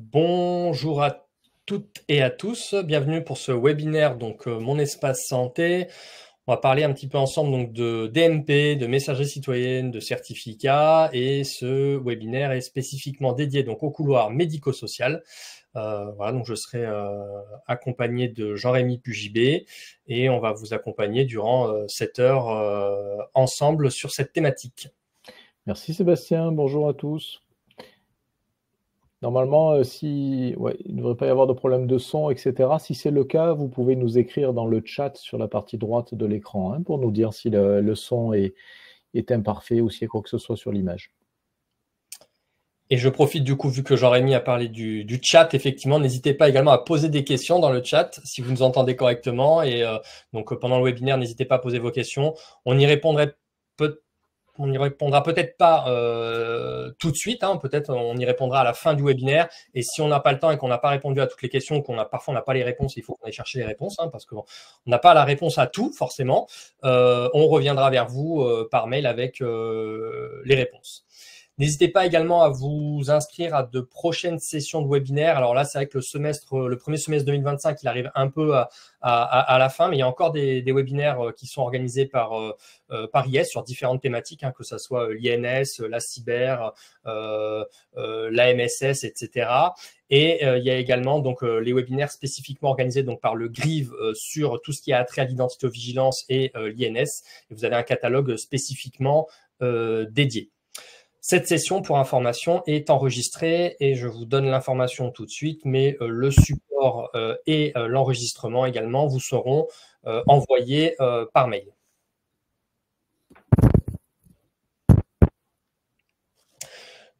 Bonjour à toutes et à tous, bienvenue pour ce webinaire, donc Mon Espace Santé. On va parler un petit peu ensemble donc, de DMP, de messagerie citoyenne, de certificats, et ce webinaire est spécifiquement dédié donc, au couloir médico-social. Voilà, donc je serai accompagné de Jean-Rémy Pugibé et on va vous accompagner durant 7 heures ensemble sur cette thématique. Merci Sébastien, bonjour à tous. Normalement, il ne devrait pas y avoir de problème de son, etc. Si c'est le cas, vous pouvez nous écrire dans le chat sur la partie droite de l'écran pour nous dire si le son est imparfait ou s'il y a quoi que ce soit sur l'image. Et je profite du coup, vu que Jean-Rémy a parlé du chat, effectivement, n'hésitez pas également à poser des questions dans le chat si vous nous entendez correctement. Et donc pendant le webinaire, n'hésitez pas à poser vos questions. On n'y répondra peut-être pas tout de suite, peut-être on y répondra à la fin du webinaire. Et si on n'a pas le temps et qu'on n'a pas répondu à toutes les questions, parfois on n'a pas les réponses, il faut qu'on aille chercher les réponses, parce qu'on n'a pas la réponse à tout forcément. On reviendra vers vous par mail avec les réponses. N'hésitez pas également à vous inscrire à de prochaines sessions de webinaire. Alors là, c'est vrai que le premier semestre 2025, il arrive un peu à la fin, mais il y a encore des webinaires qui sont organisés par IS sur différentes thématiques, que ce soit l'INS, la cyber, la MSS, etc. Et il y a également donc les webinaires spécifiquement organisés donc par le GRIV sur tout ce qui a trait à l'identité-vigilance et l'INS. Et vous avez un catalogue spécifiquement dédié. Cette session, pour information, est enregistrée et je vous donne l'information tout de suite, mais le support et l'enregistrement également vous seront envoyés par mail.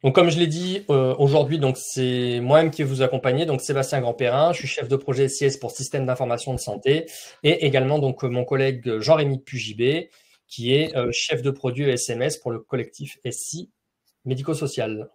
Donc, comme je l'ai dit, aujourd'hui, donc c'est moi-même qui vais vous accompagner, donc Sébastien Grandperrin, je suis chef de projet SIS pour Système d'information de santé, et également donc mon collègue Jean-Rémy Pugibé, qui est chef de produit SMS pour le collectif SI médico-social.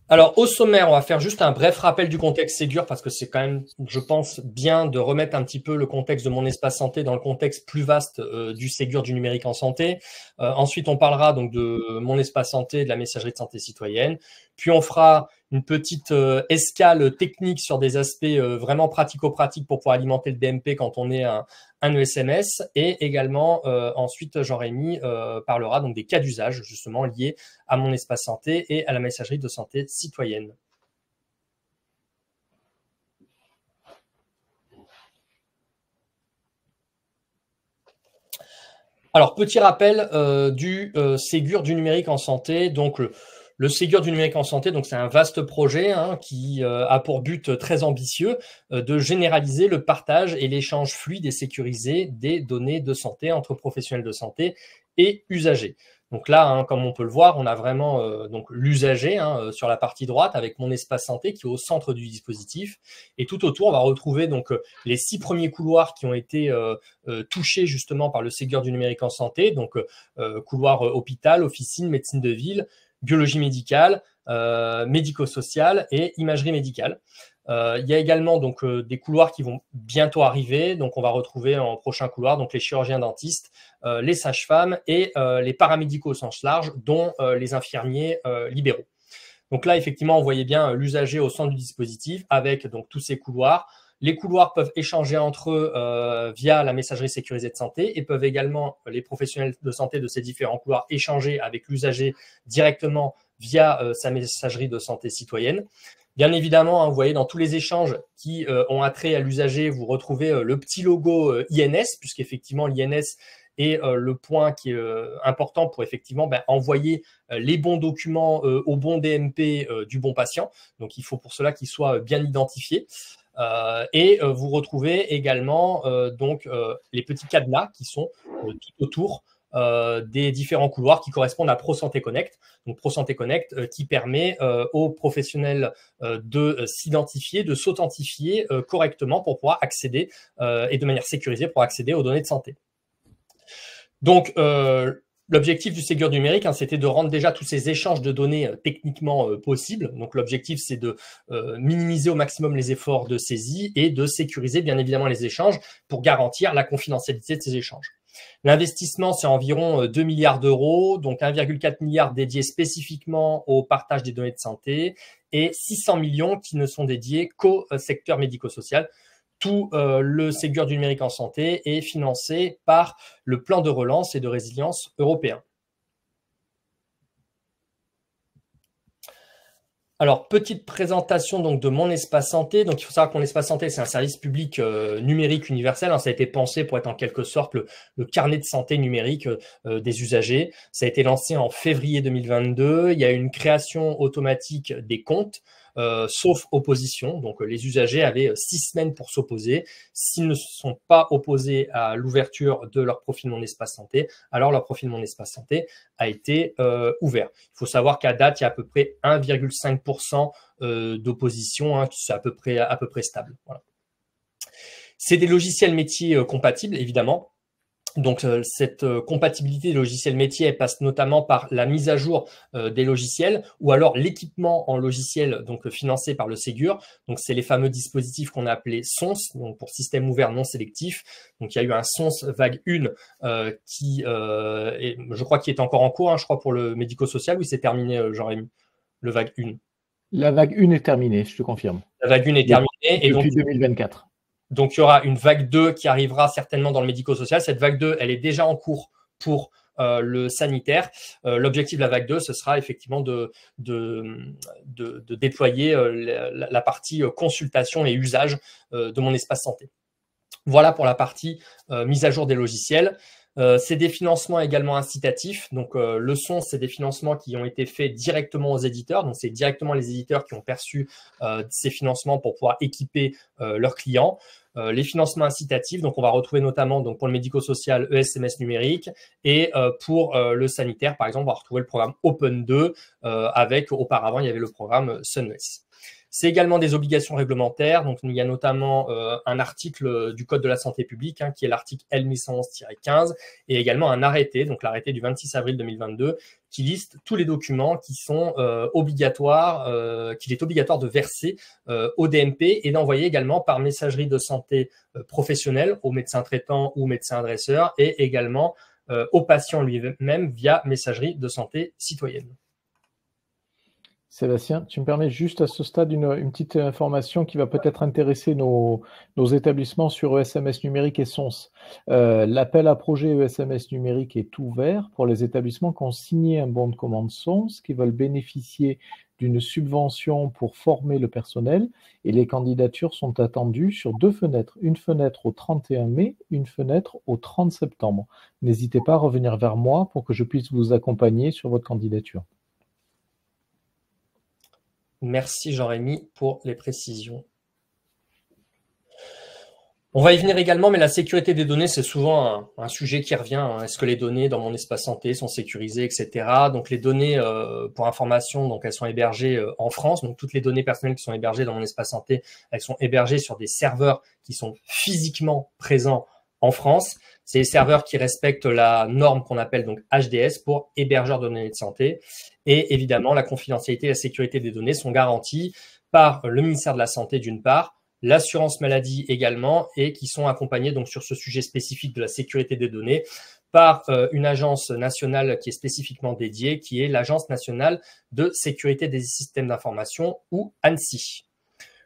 Alors, au sommaire, on va faire juste un bref rappel du contexte Ségur parce que c'est quand même, je pense, bien de remettre un petit peu le contexte de Mon Espace Santé dans le contexte plus vaste du Ségur du numérique en santé. Ensuite, on parlera donc de Mon Espace Santé, de la messagerie de santé citoyenne. Puis, on fera une petite escale technique sur des aspects vraiment pratico-pratiques pour pouvoir alimenter le DMP quand on est un ESMS. Et également, ensuite, Jean-Rémy parlera donc des cas d'usage justement liés à Mon Espace Santé et à la messagerie de santé citoyenne. Alors, petit rappel du Ségur du numérique en santé. Donc, le Ségur du numérique en santé, donc c'est un vaste projet qui a pour but très ambitieux de généraliser le partage et l'échange fluide et sécurisé des données de santé entre professionnels de santé et usagers. Donc là, comme on peut le voir, on a vraiment donc l'usager sur la partie droite avec Mon Espace Santé qui est au centre du dispositif. Et tout autour, on va retrouver donc les 6 premiers couloirs qui ont été touchés justement par le Ségur du numérique en santé. Donc couloir hôpital, officine, médecine de ville, biologie médicale, médico-social et imagerie médicale. Il y a également donc des couloirs qui vont bientôt arriver. Donc, on va retrouver en prochain couloir donc les chirurgiens dentistes, les sages-femmes et les paramédicaux au sens large, dont les infirmiers libéraux. Donc là, effectivement, on voyait bien l'usager au centre du dispositif avec donc tous ces couloirs. Les couloirs peuvent échanger entre eux via la messagerie sécurisée de santé et peuvent également, les professionnels de santé de ces différents couloirs, échanger avec l'usager directement via sa messagerie de santé citoyenne. Bien évidemment, vous voyez dans tous les échanges qui ont attrait à l'usager, vous retrouvez le petit logo INS, puisqu'effectivement l'INS est le point qui est important pour effectivement envoyer les bons documents au bon DMP du bon patient. Donc, il faut pour cela qu'il soit bien identifié. Et vous retrouvez également donc les petits cadenas qui sont tout autour des différents couloirs qui correspondent à ProSanté Connect. Donc ProSanté Connect qui permet aux professionnels de s'identifier, de s'authentifier correctement pour pouvoir accéder et de manière sécurisée pour accéder aux données de santé. Donc l'objectif du Ségur numérique, c'était de rendre déjà tous ces échanges de données techniquement possibles. Donc l'objectif, c'est de minimiser au maximum les efforts de saisie et de sécuriser bien évidemment les échanges pour garantir la confidentialité de ces échanges. L'investissement, c'est environ 2 milliards d'euros, donc 1,4 milliard dédié spécifiquement au partage des données de santé et 600 millions qui ne sont dédiés qu'au secteur médico-social. Tout le Ségur du numérique en santé est financé par le plan de relance et de résilience européen. Alors, petite présentation donc de mon espace santé. Donc, il faut savoir que mon espace santé, c'est un service public numérique universel. Hein. Ça a été pensé pour être en quelque sorte le carnet de santé numérique des usagers. Ça a été lancé en février 2022. Il y a eu une création automatique des comptes. Sauf opposition. Donc, les usagers avaient 6 semaines pour s'opposer. S'ils ne se sont pas opposés à l'ouverture de leur profil Mon Espace Santé, alors leur profil Mon Espace Santé a été ouvert. Il faut savoir qu'à date, il y a à peu près 1,5% d'opposition, hein, qui est à peu près stable. Voilà. C'est des logiciels métiers compatibles, évidemment. Donc, cette compatibilité des logiciels métiers, elle passe notamment par la mise à jour des logiciels ou alors l'équipement en logiciel donc financé par le Ségur. Donc, c'est les fameux dispositifs qu'on a appelés SONS, donc pour système ouvert non sélectif. Donc, il y a eu un SONS vague 1 qui, je crois, qui est encore en cours, hein, je crois, pour le médico-social. Oui, c'est terminé, Jean-Rémy, le vague 1. La vague 1 est terminée, je te confirme. La vague 1 est terminée. Et donc, depuis 2024. Donc, il y aura une vague 2 qui arrivera certainement dans le médico-social. Cette vague 2, elle est déjà en cours pour le sanitaire. L'objectif de la vague 2, ce sera effectivement de déployer la partie consultation et usage de mon espace santé. Voilà pour la partie mise à jour des logiciels. C'est des financements également incitatifs. Donc, le son, c'est des financements qui ont été faits directement aux éditeurs. Donc, c'est directement les éditeurs qui ont perçu ces financements pour pouvoir équiper leurs clients. Les financements incitatifs, donc on va retrouver notamment donc pour le médico-social ESMS numérique et pour le sanitaire, par exemple, on va retrouver le programme Open 2 avec auparavant, il y avait le programme Sunless. C'est également des obligations réglementaires. Donc, il y a notamment un article du Code de la santé publique, hein, qui est l'article L1111-15, et également un arrêté, donc l'arrêté du 26 avril 2022, qui liste tous les documents qui sont obligatoires, qu'il est obligatoire de verser au DMP et d'envoyer également par messagerie de santé professionnelle aux médecins traitants ou médecins adresseurs et également aux patients lui-même via messagerie de santé citoyenne. Sébastien, tu me permets juste à ce stade une petite information qui va peut-être intéresser nos établissements sur ESMS numérique et SONS. L'appel à projet ESMS numérique est ouvert pour les établissements qui ont signé un bon de commande SONS, qui veulent bénéficier d'une subvention pour former le personnel, et les candidatures sont attendues sur 2 fenêtres. Une fenêtre au 31 mai, une fenêtre au 30 septembre. N'hésitez pas à revenir vers moi pour que je puisse vous accompagner sur votre candidature. Merci Jean-Rémy pour les précisions. On va y venir également, mais la sécurité des données, c'est souvent un sujet qui revient. Hein. Est-ce que les données dans mon espace santé sont sécurisées, etc. Donc les données, pour information, donc elles sont hébergées en France. Donc toutes les données personnelles qui sont hébergées dans mon espace santé, elles sont hébergées sur des serveurs qui sont physiquement présents en France. C'est les serveurs qui respectent la norme qu'on appelle donc HDS pour hébergeur de données de santé. Et évidemment, la confidentialité et la sécurité des données sont garanties par le ministère de la Santé d'une part, l'assurance maladie également, et qui sont accompagnés donc sur ce sujet spécifique de la sécurité des données par une agence nationale qui est spécifiquement dédiée, qui est l'Agence nationale de sécurité des systèmes d'information ou ANSSI.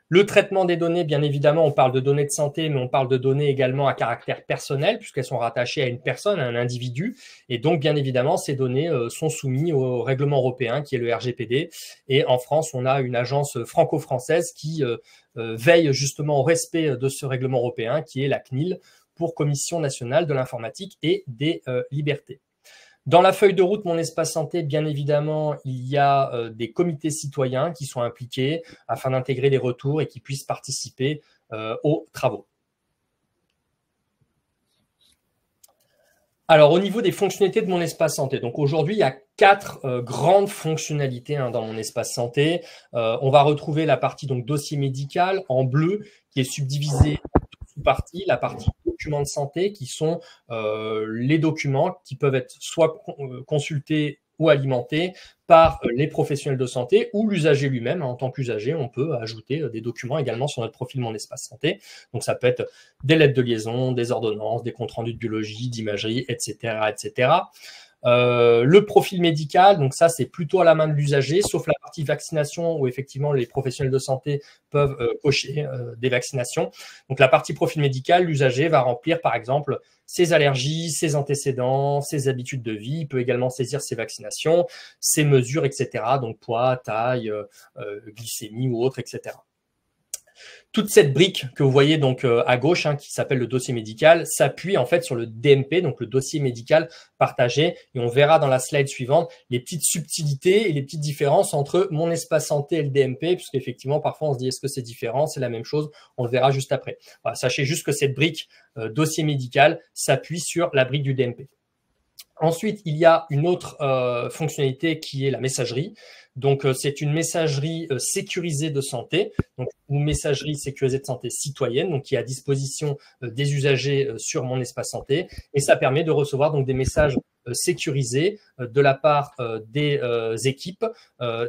Le traitement des données, bien évidemment, on parle de données de santé, mais on parle de données également à caractère personnel, puisqu'elles sont rattachées à une personne, à un individu. Et donc, bien évidemment, ces données sont soumises au règlement européen, qui est le RGPD. Et en France, on a une agence franco-française qui veille justement au respect de ce règlement européen, qui est la CNIL, pour Commission nationale de l'informatique et des libertés. Dans la feuille de route Mon Espace Santé, bien évidemment, il y a des comités citoyens qui sont impliqués afin d'intégrer les retours et qui puissent participer aux travaux. Alors, au niveau des fonctionnalités de Mon Espace Santé, donc aujourd'hui, il y a 4 grandes fonctionnalités dans Mon Espace Santé. On va retrouver la partie donc dossier médical en bleu qui est subdivisée en sous-parties, la partie documents de santé qui sont les documents qui peuvent être soit consultés ou alimentés par les professionnels de santé ou l'usager lui-même. En tant qu'usager, on peut ajouter des documents également sur notre profil Mon Espace Santé. Donc, ça peut être des lettres de liaison, des ordonnances, des comptes rendus de biologie, d'imagerie, etc., etc. Le profil médical, donc ça, c'est plutôt à la main de l'usager, sauf la partie vaccination où effectivement les professionnels de santé peuvent cocher des vaccinations. Donc la partie profil médical, l'usager va remplir par exemple ses allergies, ses antécédents, ses habitudes de vie. Il peut également saisir ses vaccinations, ses mesures, etc. Donc poids, taille, glycémie ou autre, etc. Toute cette brique que vous voyez donc à gauche, qui s'appelle le dossier médical, s'appuie en fait sur le DMP, donc le dossier médical partagé. Et on verra dans la slide suivante les petites subtilités et les petites différences entre Mon Espace Santé et le DMP, puisqu'effectivement, parfois, on se dit est-ce que c'est différent? C'est la même chose. On le verra juste après. Voilà, sachez juste que cette brique dossier médical s'appuie sur la brique du DMP. Ensuite, il y a une autre fonctionnalité qui est la messagerie. Donc, c'est une messagerie sécurisée de santé, donc une messagerie sécurisée de santé citoyenne, donc qui est à disposition des usagers sur Mon Espace Santé, et ça permet de recevoir donc des messages sécurisés de la part des équipes,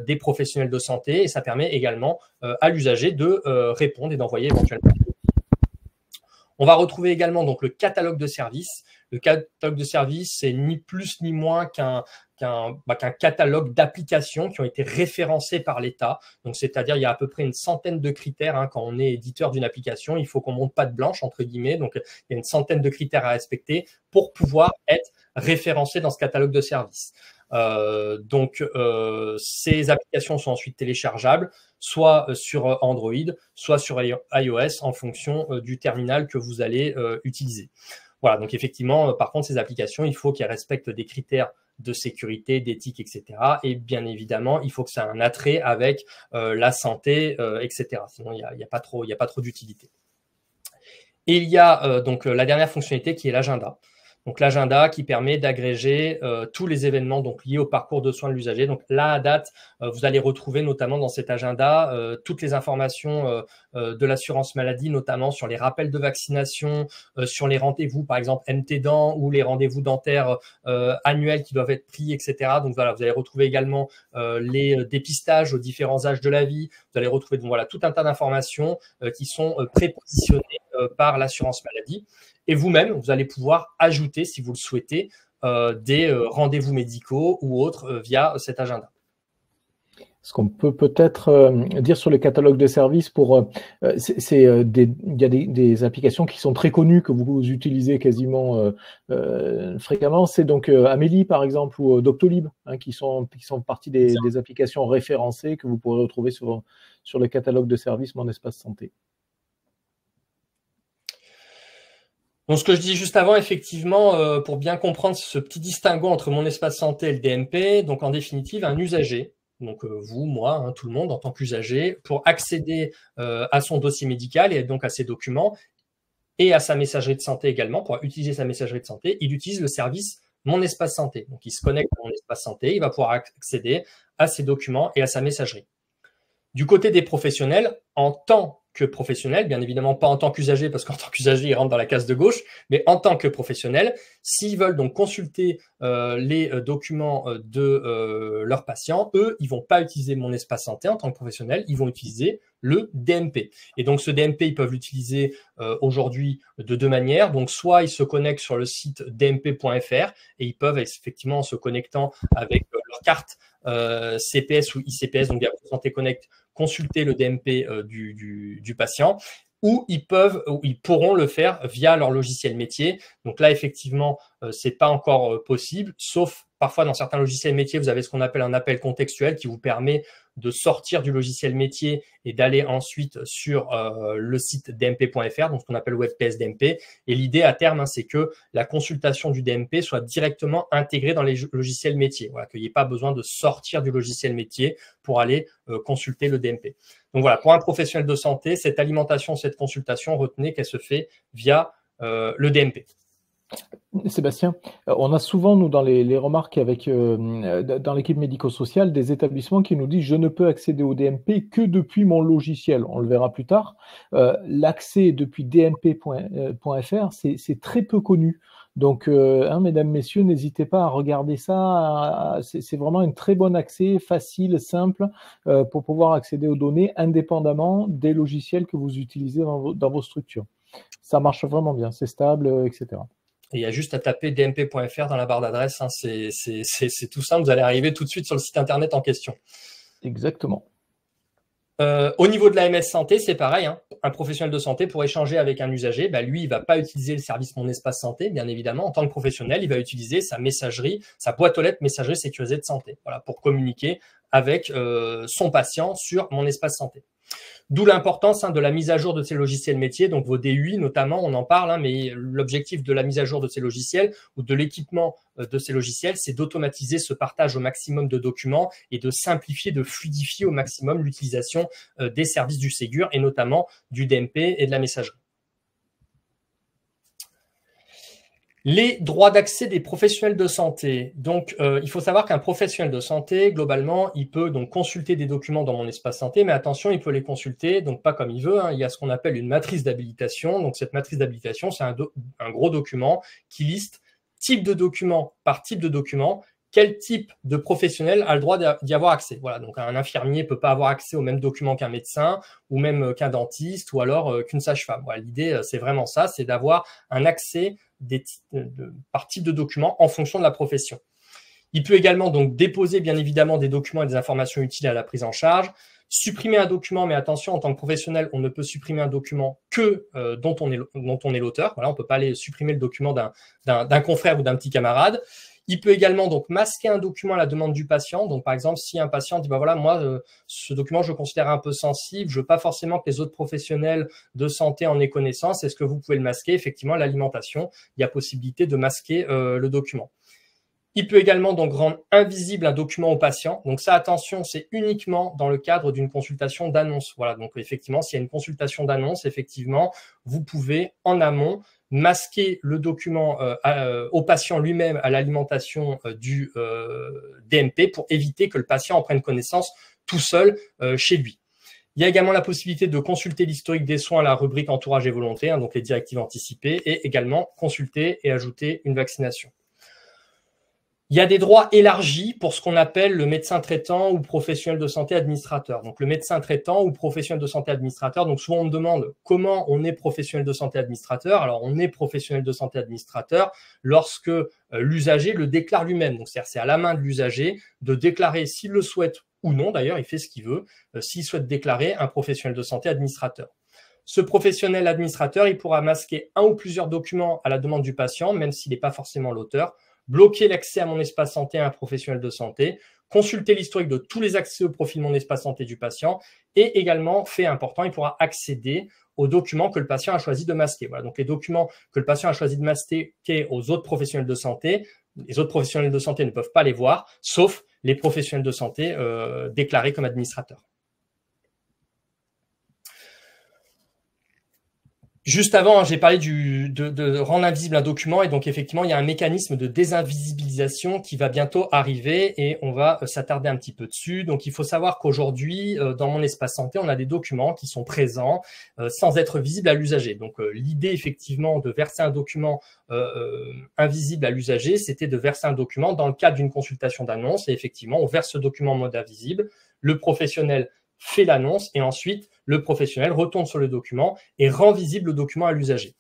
des professionnels de santé, et ça permet également à l'usager de répondre et d'envoyer éventuellement. On va retrouver également donc le catalogue de services. Le catalogue de services, c'est ni plus ni moins qu'un catalogue d'applications qui ont été référencées par l'État. Donc, c'est-à-dire, il y a à peu près une centaine de critères. Quand on est éditeur d'une application, il faut qu'on monte patte blanche, entre guillemets. Donc, il y a une centaine de critères à respecter pour pouvoir être référencé dans ce catalogue de services. Ces applications sont ensuite téléchargeables, soit sur Android, soit sur iOS, en fonction du terminal que vous allez utiliser. Voilà, donc effectivement, par contre, ces applications, il faut qu'elles respectent des critères de sécurité, d'éthique, etc. Et bien évidemment, il faut que ça ait un attrait avec la santé, etc. Sinon, il n'y a pas trop d'utilité. Et il y a donc la dernière fonctionnalité qui est l'agenda. Donc l'agenda qui permet d'agréger tous les événements donc liés au parcours de soins de l'usager. Donc là, à date, vous allez retrouver notamment dans cet agenda toutes les informations de l'assurance maladie, notamment sur les rappels de vaccination, sur les rendez-vous, par exemple MT Dents ou les rendez-vous dentaires annuels qui doivent être pris, etc. Donc voilà, vous allez retrouver également les dépistages aux différents âges de la vie. Vous allez retrouver donc voilà tout un tas d'informations qui sont prépositionnées par l'assurance maladie. Et vous-même, vous allez pouvoir ajouter, si vous le souhaitez, des rendez-vous médicaux ou autres via cet agenda. Ce qu'on peut peut-être dire sur le catalogue de services, il y a des applications qui sont très connues, que vous utilisez quasiment fréquemment. C'est donc Amélie, par exemple, ou Doctolib, qui sont partie des applications référencées que vous pourrez retrouver sur le catalogue de services Mon Espace Santé. Donc, ce que je dis juste avant, effectivement, pour bien comprendre ce petit distinguo entre Mon Espace Santé et le DMP, donc en définitive, un usager, donc vous, moi, tout le monde en tant qu'usager, pour accéder à son dossier médical et donc à ses documents et à sa messagerie de santé également, pour utiliser sa messagerie de santé, il utilise le service Mon Espace Santé. Donc, il se connecte à Mon Espace Santé, il va pouvoir accéder à ses documents et à sa messagerie. Du côté des professionnels, en tant que professionnel, bien évidemment pas en tant qu'usager, parce qu'en tant qu'usager, ils rentrent dans la case de gauche, mais en tant que professionnel, s'ils veulent donc consulter les documents de leurs patients, eux, ils vont pas utiliser Mon Espace Santé en tant que professionnel, ils vont utiliser le DMP. Et donc, ce DMP, ils peuvent l'utiliser aujourd'hui de deux manières. Donc, soit ils se connectent sur le site dmp.fr et ils peuvent effectivement, en se connectant avec leur carte CPS ou ICPS, donc Diapo Santé Connect, consulter le DMP du patient, ou ils pourront le faire via leur logiciel métier. Donc là, effectivement, c'est pas encore possible, sauf parfois dans certains logiciels métiers, vous avez ce qu'on appelle un appel contextuel qui vous permet de sortir du logiciel métier et d'aller ensuite sur le site dmp.fr, donc ce qu'on appelle WebPS DMP. Et l'idée à terme, c'est que la consultation du DMP soit directement intégrée dans les logiciels métiers. Voilà, qu'il n'y ait pas besoin de sortir du logiciel métier pour aller consulter le DMP. Donc voilà, pour un professionnel de santé, cette alimentation, cette consultation, retenez qu'elle se fait via le DMP. Sébastien, on a souvent, nous, dans les remarques dans l'équipe médico-sociale, des établissements qui nous disent « je ne peux accéder au DMP que depuis mon logiciel ». On le verra plus tard. L'accès depuis dmp.fr, c'est très peu connu. Donc, mesdames, messieurs, n'hésitez pas à regarder ça. C'est vraiment un très bon accès, facile, simple, pour pouvoir accéder aux données indépendamment des logiciels que vous utilisez dans vos structures. Ça marche vraiment bien, c'est stable, etc. Et il y a juste à taper dmp.fr dans la barre d'adresse. Hein. C'est tout simple. Vous allez arriver tout de suite sur le site internet en question. Exactement. Au niveau de la MS Santé, c'est pareil. Hein. Un professionnel de santé, pour échanger avec un usager, lui, il ne va pas utiliser le service Mon Espace Santé, bien évidemment. En tant que professionnel, il va utiliser sa messagerie, sa boîte aux lettres messagerie sécurisée de santé, voilà, pour communiquer avec son patient sur Mon Espace Santé. D'où l'importance de la mise à jour de ces logiciels métiers, donc vos DUI notamment, on en parle, mais l'objectif de la mise à jour de ces logiciels ou de l'équipement de ces logiciels, c'est d'automatiser ce partage au maximum de documents et de simplifier, de fluidifier au maximum l'utilisation des services du Ségur et notamment du DMP et de la messagerie. Les droits d'accès des professionnels de santé. Donc, il faut savoir qu'un professionnel de santé, globalement, il peut donc consulter des documents dans Mon Espace Santé, mais attention, il peut les consulter, donc pas comme il veut. Hein. Il y a ce qu'on appelle une matrice d'habilitation. Donc, cette matrice d'habilitation, c'est un gros document qui liste type de document par type de document, quel type de professionnel a le droit d'y avoir accès. Voilà, donc un infirmier ne peut pas avoir accès au même document qu'un médecin, ou même qu'un dentiste, ou alors qu'une sage-femme. Voilà, l'idée, c'est vraiment ça, c'est d'avoir un accès par type de document en fonction de la profession. Il peut également donc déposer bien évidemment des documents et des informations utiles à la prise en charge, supprimer un document, mais attention, en tant que professionnel, on ne peut supprimer un document que dont on est l'auteur. Voilà, on ne peut pas aller supprimer le document d'un confrère ou d'un petit camarade. Il peut également donc masquer un document à la demande du patient. Donc, par exemple, si un patient dit, voilà, moi, ce document, je le considère un peu sensible, je veux pas forcément que les autres professionnels de santé en aient connaissance, est-ce que vous pouvez le masquer? Effectivement, l'alimentation, il y a possibilité de masquer le document. Il peut également donc rendre invisible un document au patient. Donc ça, attention, c'est uniquement dans le cadre d'une consultation d'annonce. Voilà, donc effectivement, s'il y a une consultation d'annonce, effectivement, vous pouvez en amont masquer le document au patient lui-même à l'alimentation du DMP pour éviter que le patient en prenne connaissance tout seul chez lui. Il y a également la possibilité de consulter l'historique des soins à la rubrique entourage et volonté, donc les directives anticipées, et également consulter et ajouter une vaccination. Il y a des droits élargis pour ce qu'on appelle le médecin traitant ou professionnel de santé administrateur. Donc, le médecin traitant ou professionnel de santé administrateur, donc souvent on me demande comment on est professionnel de santé administrateur. Alors, on est professionnel de santé administrateur lorsque l'usager le déclare lui-même. Donc, c'est à la main de l'usager de déclarer s'il le souhaite ou non, d'ailleurs, il fait ce qu'il veut, s'il souhaite déclarer un professionnel de santé administrateur. Ce professionnel administrateur, il pourra masquer un ou plusieurs documents à la demande du patient, même s'il n'est pas forcément l'auteur, bloquer l'accès à Mon Espace Santé à un professionnel de santé, consulter l'historique de tous les accès au profil Mon Espace Santé du patient et également, fait important, il pourra accéder aux documents que le patient a choisi de masquer. Voilà, donc les documents que le patient a choisi de masquer aux autres professionnels de santé, les autres professionnels de santé ne peuvent pas les voir, sauf les professionnels de santé déclarés comme administrateurs. Juste avant, j'ai parlé de rendre invisible un document et donc effectivement, il y a un mécanisme de désinvisibilisation qui va bientôt arriver et on va s'attarder un petit peu dessus. Donc, il faut savoir qu'aujourd'hui, dans Mon Espace Santé, on a des documents qui sont présents sans être visibles à l'usager. Donc, l'idée effectivement de verser un document invisible à l'usager, c'était de verser un document dans le cadre d'une consultation d'annonce et effectivement, on verse ce document en mode invisible. Le professionnel fait l'annonce et ensuite le professionnel retourne sur le document et rend visible le document à l'usager.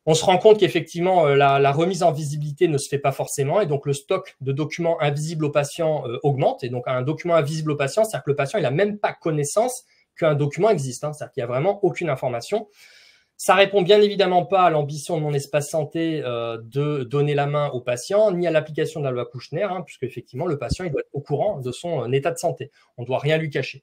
On se rend compte qu'effectivement la remise en visibilité ne se fait pas forcément et donc le stock de documents invisibles au patient augmente et donc un document invisible au patient, c'est-à-dire que le patient il n'a même pas connaissance qu'un document existe, hein, c'est-à-dire qu'il n'y a vraiment aucune information. Ça répond bien évidemment pas à l'ambition de Mon Espace Santé de donner la main au patient, ni à l'application de la loi Kouchner, hein, puisque effectivement le patient il doit être au courant de son état de santé. On ne doit rien lui cacher.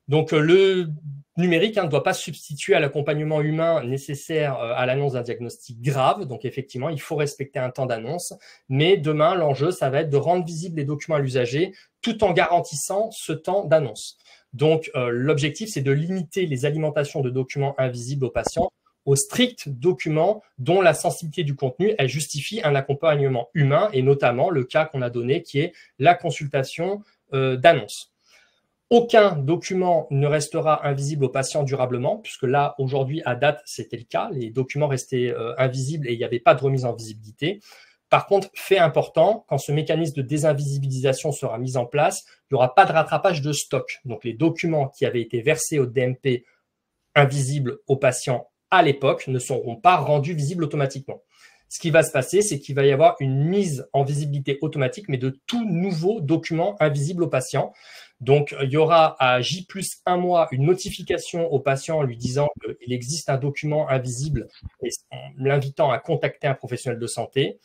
Donc, le numérique ne doit pas substituer à l'accompagnement humain nécessaire à l'annonce d'un diagnostic grave. Donc, effectivement, il faut respecter un temps d'annonce. Mais demain, l'enjeu, ça va être de rendre visibles les documents à l'usager tout en garantissant ce temps d'annonce. Donc, l'objectif, c'est de limiter les alimentations de documents invisibles aux patients aux stricts documents dont la sensibilité du contenu, elle justifie un accompagnement humain et notamment le cas qu'on a donné qui est la consultation d'annonce. Aucun document ne restera invisible au patient durablement, puisque là, aujourd'hui, à date, c'était le cas. Les documents restaient invisibles et il n'y avait pas de remise en visibilité. Par contre, fait important, quand ce mécanisme de désinvisibilisation sera mis en place, il n'y aura pas de rattrapage de stock. Donc, les documents qui avaient été versés au DMP invisibles aux patients à l'époque ne seront pas rendus visibles automatiquement. Ce qui va se passer, c'est qu'il va y avoir une mise en visibilité automatique, mais de tout nouveau document invisible aux patients. Donc, il y aura à J plus 1 mois une notification au patient lui disant qu'il existe un document invisible et l'invitant à contacter un professionnel de santé.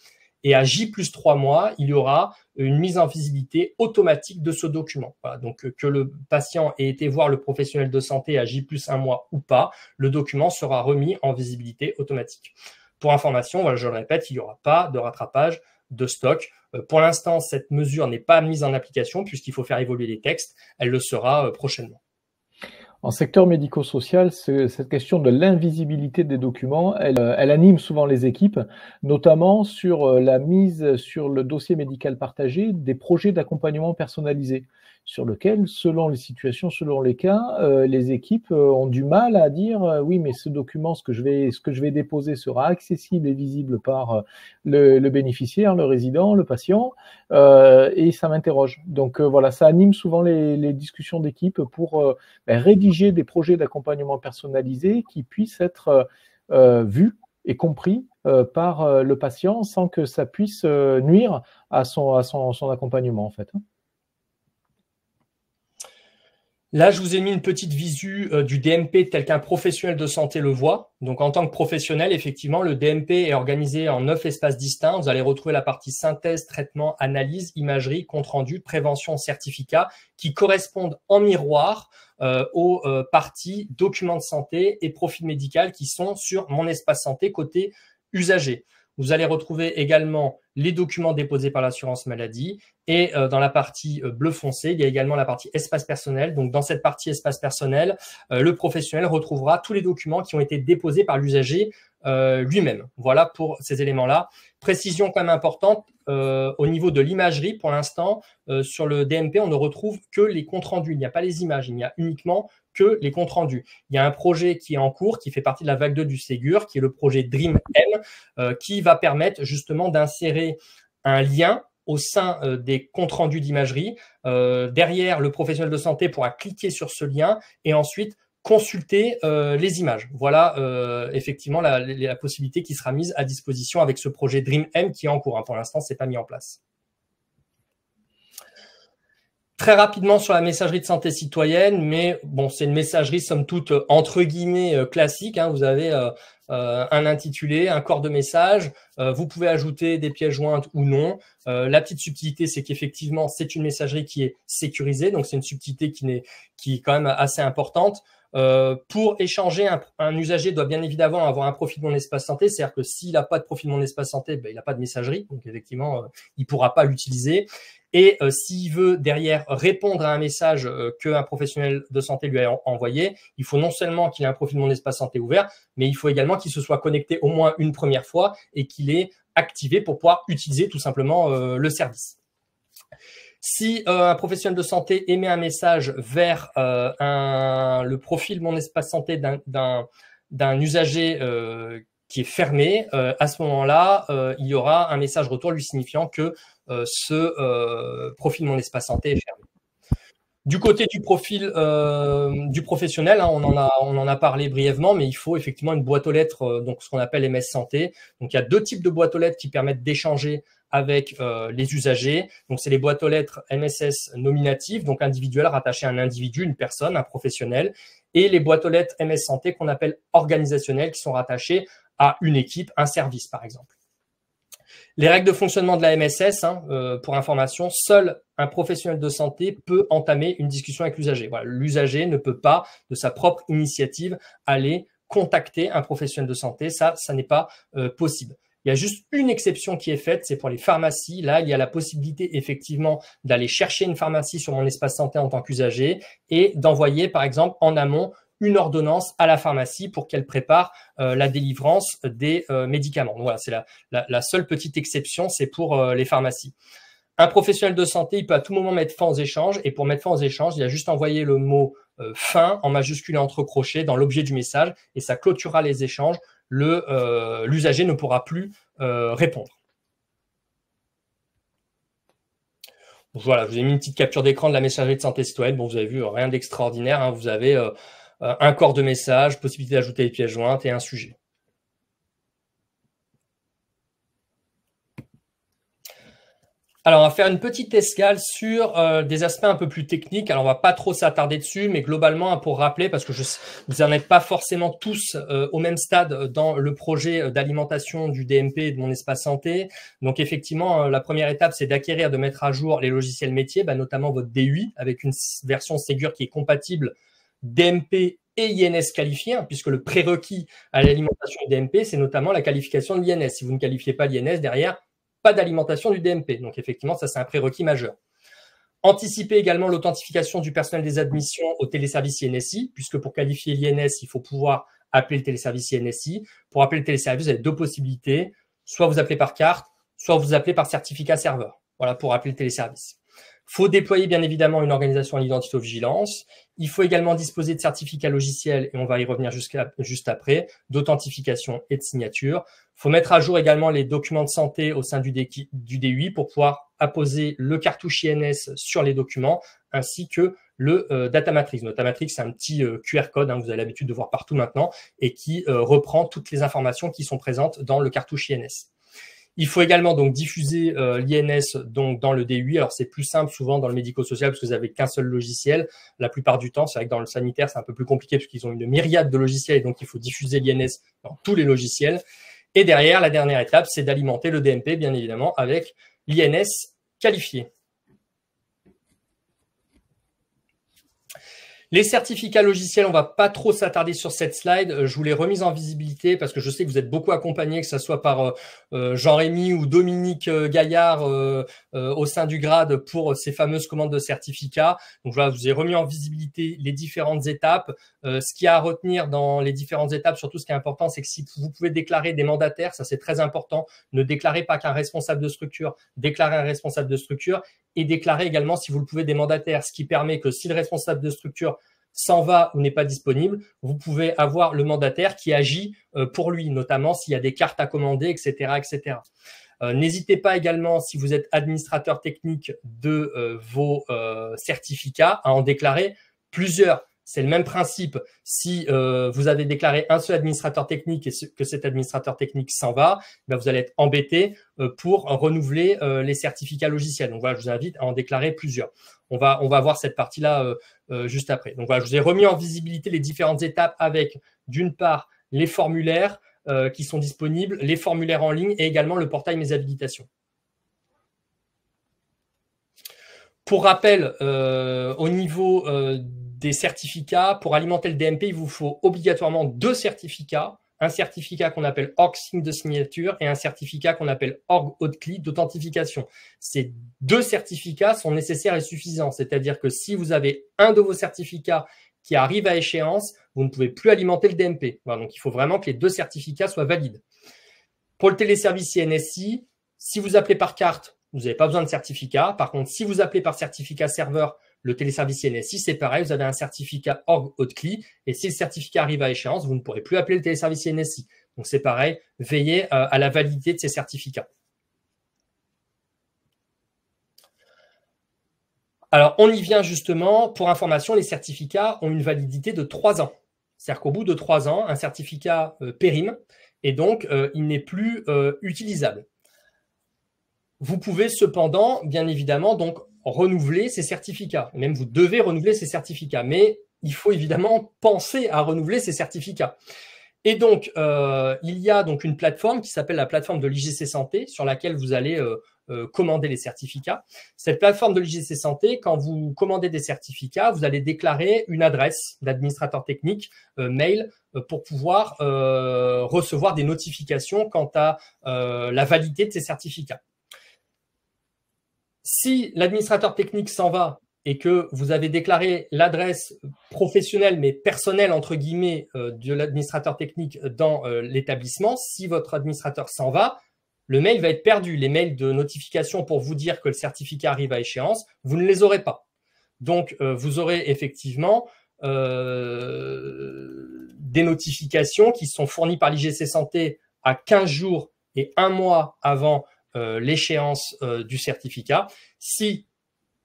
Et à J plus 3 mois, il y aura une mise en visibilité automatique de ce document. Voilà, donc, que le patient ait été voir le professionnel de santé à J plus 1 mois ou pas, le document sera remis en visibilité automatique. Pour information, voilà, je le répète, il n'y aura pas de rattrapage de stock. Pour l'instant, cette mesure n'est pas mise en application puisqu'il faut faire évoluer les textes. Elle le sera prochainement. En secteur médico-social, cette question de l'invisibilité des documents, elle anime souvent les équipes, notamment sur la mise sur le dossier médical partagé des projets d'accompagnement personnalisé, sur lequel, selon les situations, selon les cas, les équipes ont du mal à dire oui, mais ce document, ce que je vais déposer sera accessible et visible par le bénéficiaire, le résident, le patient, et ça m'interroge. Donc voilà, ça anime souvent les discussions d'équipe pour rédiger des projets d'accompagnement personnalisés qui puissent être vus et compris par le patient sans que ça puisse nuire à son accompagnement en fait. Là, je vous ai mis une petite visu du DMP tel qu'un professionnel de santé le voit. Donc, en tant que professionnel, effectivement, le DMP est organisé en 9 espaces distincts. Vous allez retrouver la partie synthèse, traitement, analyse, imagerie, compte-rendu, prévention, certificat, qui correspondent en miroir aux parties documents de santé et profil médical qui sont sur mon espace santé côté usager. Vous allez retrouver également les documents déposés par l'assurance maladie et dans la partie bleu foncé, il y a également la partie espace personnel. Donc, dans cette partie espace personnel, le professionnel retrouvera tous les documents qui ont été déposés par l'usager lui-même. Voilà pour ces éléments-là. Précision quand même importante, au niveau de l'imagerie, pour l'instant, sur le DMP, on ne retrouve que les comptes rendus. Il n'y a pas les images, il n'y a uniquement que les comptes rendus. Il y a un projet qui est en cours, qui fait partie de la vague 2 du Ségur, qui est le projet Dream M, qui va permettre justement d'insérer un lien au sein des comptes rendus d'imagerie. Derrière, le professionnel de santé pourra cliquer sur ce lien et ensuite consulter les images. Voilà effectivement la possibilité qui sera mise à disposition avec ce projet Dream M qui est en cours. Pour l'instant, ce n'est pas mis en place. Très rapidement sur la messagerie de santé citoyenne, mais bon, c'est une messagerie somme toute entre guillemets classique. Vous avez un intitulé, un corps de message. Vous pouvez ajouter des pièces jointes ou non. La petite subtilité, c'est qu'effectivement, c'est une messagerie qui est sécurisée, donc c'est une subtilité qui est quand même assez importante. Pour échanger, un usager doit bien évidemment avoir un profil de mon espace santé, c'est-à-dire que s'il n'a pas de profil de mon espace santé, il n'a pas de messagerie, donc effectivement, il ne pourra pas l'utiliser. Et s'il veut derrière répondre à un message qu'un professionnel de santé lui a envoyé, il faut non seulement qu'il ait un profil de mon espace santé ouvert, mais il faut également qu'il se soit connecté au moins une première fois et qu'il ait activé pour pouvoir utiliser tout simplement le service. Si un professionnel de santé émet un message vers le profil Mon Espace Santé d'un usager qui est fermé, à ce moment-là, il y aura un message retour lui signifiant que ce profil Mon Espace Santé est fermé. Du côté du profil du professionnel, on en a parlé brièvement, mais il faut effectivement une boîte aux lettres, donc ce qu'on appelle MS Santé. Donc, il y a 2 types de boîtes aux lettres qui permettent d'échanger avec les usagers. Donc, c'est les boîtes aux lettres MSS nominatives, donc individuelles, rattachées à un individu, une personne, un professionnel, et les boîtes aux lettres MS Santé qu'on appelle organisationnelles, qui sont rattachées à une équipe, un service, par exemple. Les règles de fonctionnement de la MSS, pour information, seul un professionnel de santé peut entamer une discussion avec l'usager. Voilà, l'usager ne peut pas, de sa propre initiative, aller contacter un professionnel de santé. Ça n'est pas possible. Il y a juste une exception qui est faite, c'est pour les pharmacies. Là, il y a la possibilité effectivement d'aller chercher une pharmacie sur mon espace santé en tant qu'usager et d'envoyer, par exemple, en amont, une ordonnance à la pharmacie pour qu'elle prépare la délivrance des médicaments. Donc, voilà, c'est la seule petite exception, c'est pour les pharmacies. Un professionnel de santé, il peut à tout moment mettre fin aux échanges. Et pour mettre fin aux échanges, il a juste envoyé le mot fin en majuscule et entre crochets dans l'objet du message et ça clôturera les échanges. L'usager ne pourra plus répondre. Voilà, je vous ai mis une petite capture d'écran de la messagerie de santé citoyenne. Bon, vous avez vu, rien d'extraordinaire. Hein. Vous avez un corps de message, possibilité d'ajouter les pièces jointes et un sujet. Alors, on va faire une petite escale sur des aspects un peu plus techniques. Alors, on va pas trop s'attarder dessus, mais globalement, hein, pour rappeler, parce que vous n'en êtes pas forcément tous au même stade dans le projet d'alimentation du DMP et de mon espace santé. Donc, effectivement, la première étape, c'est d'acquérir, de mettre à jour les logiciels métiers, notamment votre DUI, avec une version Ségur qui est compatible DMP et INS qualifié, hein, puisque le prérequis à l'alimentation du DMP, c'est notamment la qualification de l'INS. Si vous ne qualifiez pas l'INS, derrière, pas d'alimentation du DMP. Donc, effectivement, ça, c'est un prérequis majeur. Anticiper également l'authentification du personnel des admissions au téléservice INSI, puisque pour qualifier l'INS, il faut pouvoir appeler le téléservice INSI. Pour appeler le téléservice, vous avez deux possibilités. Soit vous appelez par carte, soit vous appelez par certificat serveur. Voilà, pour appeler le téléservice. Il faut déployer, bien évidemment, une organisation à l'identitovigilance. Il faut également disposer de certificats logiciels, et on va y revenir juste après, d'authentification et de signature. Il faut mettre à jour également les documents de santé au sein du DUI pour pouvoir apposer le cartouche INS sur les documents, ainsi que le Data Matrix. Data Matrix, c'est un petit QR code, hein, que vous avez l'habitude de voir partout maintenant, et qui reprend toutes les informations qui sont présentes dans le cartouche INS. Il faut également donc diffuser l'INS donc dans le DUI. Alors, c'est plus simple souvent dans le médico-social parce que vous n'avez qu'un seul logiciel. La plupart du temps, c'est vrai que dans le sanitaire, c'est un peu plus compliqué parce qu'ils ont une myriade de logiciels et donc il faut diffuser l'INS dans tous les logiciels. Et derrière, la dernière étape, c'est d'alimenter le DMP, bien évidemment, avec l'INS qualifié. Les certificats logiciels, on va pas trop s'attarder sur cette slide. Je vous l'ai remise en visibilité parce que je sais que vous êtes beaucoup accompagnés, que ce soit par Jean-Rémy ou Dominique Gaillard au sein du grade pour ces fameuses commandes de certificats. Donc voilà, je vous ai remis en visibilité les différentes étapes. Ce qu'il y a à retenir dans les différentes étapes, surtout ce qui est important, c'est que si vous pouvez déclarer des mandataires, ça c'est très important. Ne déclarez pas qu'un responsable de structure, déclarez un responsable de structure et déclarez également, si vous le pouvez, des mandataires, ce qui permet que si le responsable de structure s'en va ou n'est pas disponible, vous pouvez avoir le mandataire qui agit pour lui, notamment s'il y a des cartes à commander, etc., etc. N'hésitez pas également, si vous êtes administrateur technique de vos certificats, à en déclarer plusieurs. C'est le même principe. Si vous avez déclaré un seul administrateur technique et que cet administrateur technique s'en va, vous allez être embêté pour renouveler les certificats logiciels. Donc voilà, je vous invite à en déclarer plusieurs. On va voir cette partie-là juste après. Donc voilà, je vous ai remis en visibilité les différentes étapes avec, d'une part, les formulaires qui sont disponibles, les formulaires en ligne et également le portail Mes habilitations. Pour rappel, au niveau des certificats, pour alimenter le DMP, il vous faut obligatoirement deux certificats. Un certificat qu'on appelle org signe de signature et un certificat qu'on appelle org haute-clé d'authentification. Ces deux certificats sont nécessaires et suffisants. C'est-à-dire que si vous avez un de vos certificats qui arrive à échéance, vous ne pouvez plus alimenter le DMP. Voilà, donc, il faut vraiment que les deux certificats soient valides. Pour le téléservice INSI, si vous appelez par carte, vous n'avez pas besoin de certificat. Par contre, si vous appelez par certificat serveur, le téléservice INSI, c'est pareil, vous avez un certificat org haute-clé et si le certificat arrive à échéance, vous ne pourrez plus appeler le téléservice INSI. Donc, c'est pareil, veillez à la validité de ces certificats. Alors, on y vient justement. Pour information, les certificats ont une validité de 3 ans. C'est-à-dire qu'au bout de 3 ans, un certificat périme et donc il n'est plus utilisable. Vous pouvez cependant, bien évidemment, donc renouveler ces certificats. Même vous devez renouveler ces certificats, mais il faut évidemment penser à renouveler ces certificats. Et donc, il y a donc une plateforme qui s'appelle la plateforme de l'IGC Santé sur laquelle vous allez commander les certificats. Cette plateforme de l'IGC Santé, quand vous commandez des certificats, vous allez déclarer une adresse d'administrateur technique mail pour pouvoir recevoir des notifications quant à la validité de ces certificats. Si l'administrateur technique s'en va et que vous avez déclaré l'adresse professionnelle mais personnelle entre guillemets de l'administrateur technique dans l'établissement, si votre administrateur s'en va, le mail va être perdu. Les mails de notification pour vous dire que le certificat arrive à échéance, vous ne les aurez pas. Donc, vous aurez effectivement des notifications qui sont fournies par l'IGC Santé à 15 jours et 1 mois avant l'échéance du certificat. Si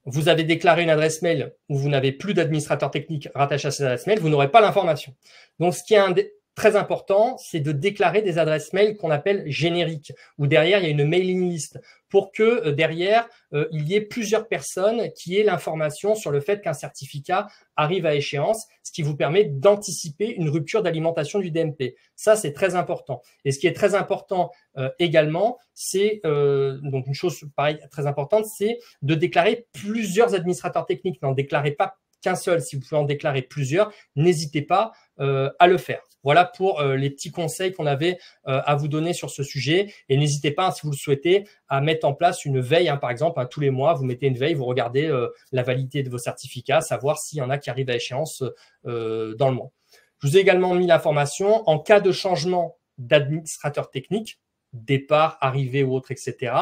vous avez déclaré une adresse mail où vous n'avez plus d'administrateur technique rattaché à cette adresse mail, vous n'aurez pas l'information. Donc, ce qui est très important, c'est de déclarer des adresses mail qu'on appelle génériques, où derrière, il y a une mailing list pour que derrière, il y ait plusieurs personnes qui aient l'information sur le fait qu'un certificat arrive à échéance, ce qui vous permet d'anticiper une rupture d'alimentation du DMP. Ça, c'est très important. Et ce qui est très important également, c'est donc une chose pareil très importante, c'est de déclarer plusieurs administrateurs techniques. N'en déclarez pas qu'un seul. Si vous pouvez en déclarer plusieurs, n'hésitez pas à le faire. Voilà pour les petits conseils qu'on avait à vous donner sur ce sujet. Et n'hésitez pas, si vous le souhaitez, à mettre en place une veille. Par exemple, tous les mois, vous mettez une veille, vous regardez la validité de vos certificats, savoir s'il y en a qui arrivent à échéance dans le mois. Je vous ai également mis l'information en cas de changement d'administrateur technique, départ, arrivée ou autre, etc.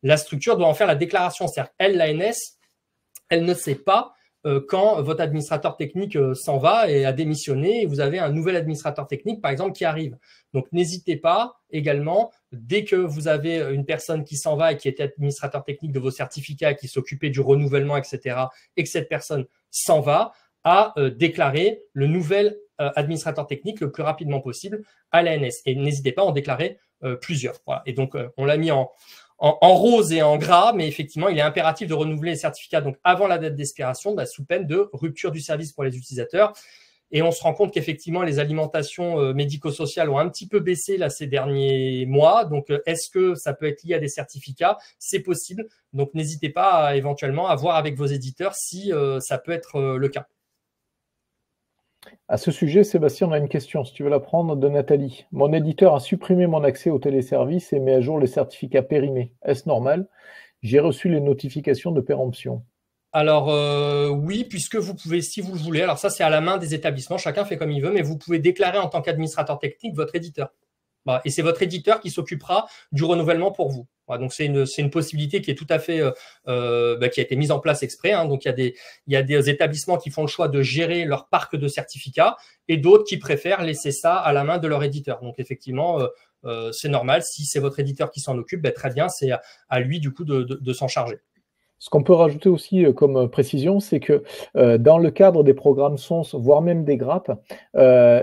La structure doit en faire la déclaration. C'est-à-dire elle, l'ANS, elle ne sait pas quand votre administrateur technique s'en va et a démissionné et vous avez un nouvel administrateur technique, par exemple, qui arrive. Donc, n'hésitez pas également, dès que vous avez une personne qui s'en va et qui était administrateur technique de vos certificats, qui s'occupait du renouvellement, etc., et que cette personne s'en va, à déclarer le nouvel administrateur technique le plus rapidement possible à l'ANS. Et n'hésitez pas à en déclarer plusieurs. Voilà. Et donc, on l'a mis en rose et en gras, mais effectivement, il est impératif de renouveler les certificats donc avant la date d'expiration, sous peine de rupture du service pour les utilisateurs. Et on se rend compte qu'effectivement, les alimentations médico-sociales ont un petit peu baissé là ces derniers mois. Donc, est-ce que ça peut être lié à des certificats? C'est possible. Donc, n'hésitez pas éventuellement à voir avec vos éditeurs si ça peut être le cas. À ce sujet, Sébastien, on a une question, si tu veux la prendre, de Nathalie. Mon éditeur a supprimé mon accès au téléservice et met à jour les certificats périmés. Est-ce normal? J'ai reçu les notifications de péremption. Alors oui, puisque vous pouvez, si vous le voulez, alors ça c'est à la main des établissements, chacun fait comme il veut, mais vous pouvez déclarer en tant qu'administrateur technique votre éditeur. Voilà. Et c'est votre éditeur qui s'occupera du renouvellement pour vous. Voilà. Donc c'est une possibilité qui est tout à fait qui a été mise en place exprès. Donc il y a des établissements qui font le choix de gérer leur parc de certificats et d'autres qui préfèrent laisser ça à la main de leur éditeur. Donc effectivement c'est normal, si c'est votre éditeur qui s'en occupe, très bien, c'est à lui du coup de s'en charger. Ce qu'on peut rajouter aussi comme précision, c'est que dans le cadre des programmes SONS, voire même des GRAP,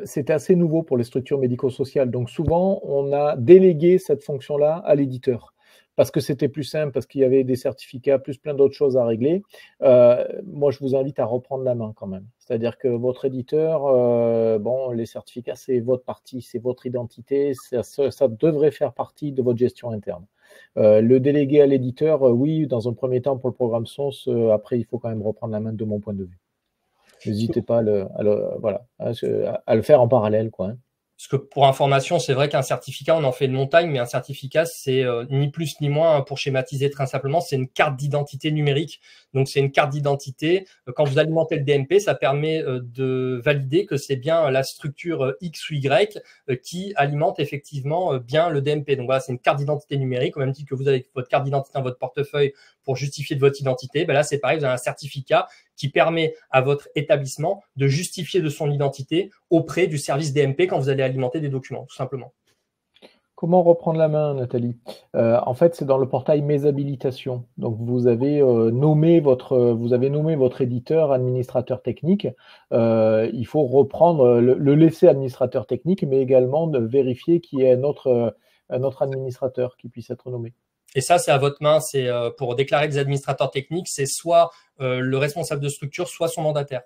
c'était assez nouveau pour les structures médico-sociales. Donc souvent, on a délégué cette fonction-là à l'éditeur parce que c'était plus simple, parce qu'il y avait des certificats, plus plein d'autres choses à régler. Moi, je vous invite à reprendre la main quand même. C'est-à-dire que votre éditeur, les certificats, c'est votre partie, c'est votre identité, ça devrait faire partie de votre gestion interne. Le délégué à l'éditeur, oui, dans un premier temps pour le programme SONS, après, il faut quand même reprendre la main de mon point de vue. N'hésitez pas à le faire en parallèle, quoi. Parce que pour information, c'est vrai qu'un certificat, on en fait une montagne, mais un certificat, c'est ni plus ni moins, pour schématiser très simplement, c'est une carte d'identité numérique. Donc, c'est une carte d'identité. Quand vous alimentez le DMP, ça permet de valider que c'est bien la structure X ou Y qui alimente effectivement bien le DMP. Donc, voilà, c'est une carte d'identité numérique, au même titre que vous avez votre carte d'identité dans votre portefeuille pour justifier de votre identité. Là, c'est pareil, vous avez un certificat qui permet à votre établissement de justifier de son identité auprès du service DMP quand vous allez alimenter des documents, tout simplement. Comment reprendre la main, Nathalie? En fait, c'est dans le portail Mes habilitations. Donc, vous avez nommé votre éditeur administrateur technique. Il faut reprendre, le laisser administrateur technique, mais également de vérifier qu'il y ait un autre administrateur qui puisse être nommé. Et ça, c'est à votre main. C'est pour déclarer des administrateurs techniques, c'est soit le responsable de structure, soit son mandataire.